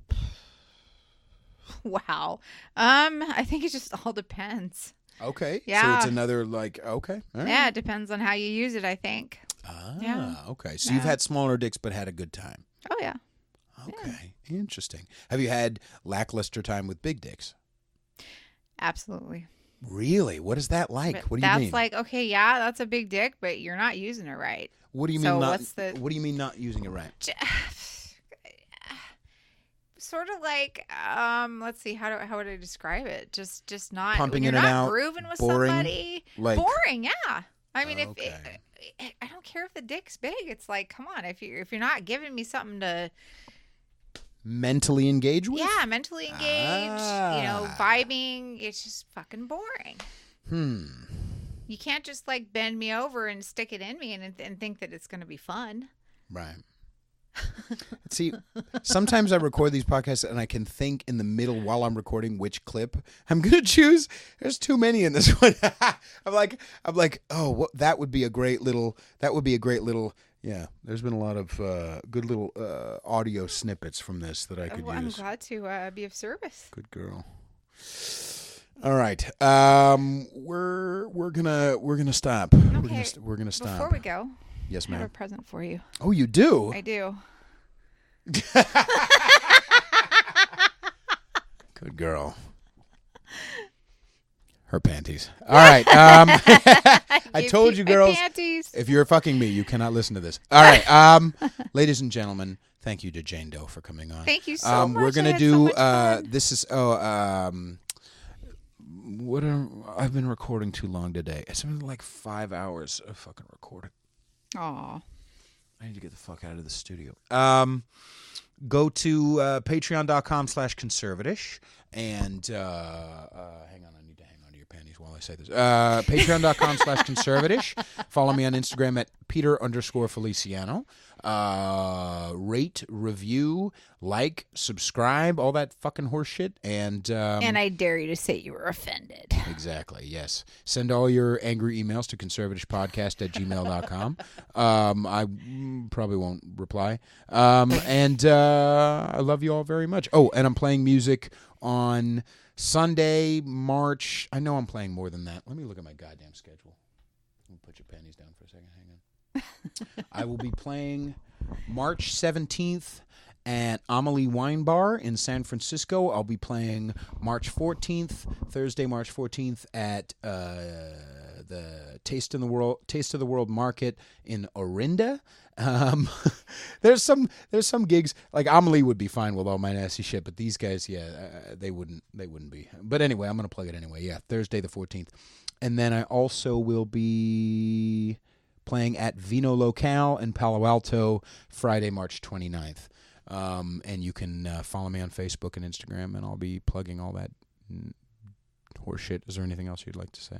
Wow. I think it just all depends. Okay. Yeah. So it's another okay. All right. Yeah, it depends on how you use it, I think. Yeah. Okay. So you've had smaller dicks but had a good time. Oh yeah. Okay. Yeah. Interesting. Have you had lackluster time with big dicks? Absolutely. Really? What is that like? What do you mean? That's like, okay, yeah, that's a big dick, but you're not using it right. What do you mean what do you mean not using it right? Sort of like, let's see, how would I describe it? Just not pumping you're in and not out, grooving with boring, somebody. like boring, yeah. I mean, okay. if I don't care if the dick's big. It's like, come on, if you're not giving me something to mentally engage with, mentally engaged, vibing, it's just fucking boring. You can't just like bend me over and stick it in me and think that it's going to be fun. Right. See, sometimes I record these podcasts and I can think in the middle while I'm recording which clip I'm going to choose. There's too many in this one. I'm like, oh, that would be a great little, yeah, there's been a lot of good little audio snippets from this that I could use. I'm glad to be of service. Good girl. All right. We're gonna stop. Okay. We're gonna stop. Before we go, yes, I have a ma'am. present for you. Oh, you do? I do. Good girl. Her panties. All right. I told you, girls, if you're fucking me, you cannot listen to this. All right. Ladies and gentlemen, thank you to Jane Doe for coming on. Thank you so much. We're gonna do. This is. I've been recording too long today. It's been like 5 hours of fucking recording. Aw. I need to get the fuck out of the studio. Go to patreon.com/conservatish and hang on, I need to hang on to your panties while I say this. Patreon.com/conservatish. Follow me on Instagram at Peter_Feliciano. Rate, review, like, subscribe, all that fucking horse shit. And I dare you to say you were offended. Exactly, yes. Send all your angry emails to conservativepodcast@gmail.com. I probably won't reply. And I love you all very much. Oh, and I'm playing music on Sunday, March. I know I'm playing more than that. Let me look at my goddamn schedule. Let me put your panties down for a second. Hang on. I will be playing March 17th at Amelie Wine Bar in San Francisco. I'll be playing March 14th, Thursday, March 14th at the Taste of the World Market in Orinda. There's some gigs like Amelie would be fine with all my nasty shit, but these guys, they wouldn't be. But anyway, I'm gonna plug it anyway. Yeah, Thursday the 14th, and then I also will be playing at Vino Locale in Palo Alto Friday, March 29th. And you can follow me on Facebook and Instagram, and I'll be plugging all that horse shit. Is there anything else you'd like to say?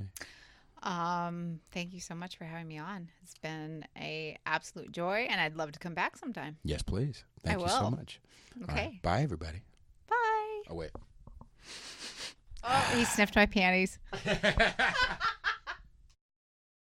Thank you so much for having me on. It's been a absolute joy, and I'd love to come back sometime. Yes, please. Thank you so much. Okay. Right. Bye, everybody. Bye. Oh, wait. Oh, he sniffed my panties.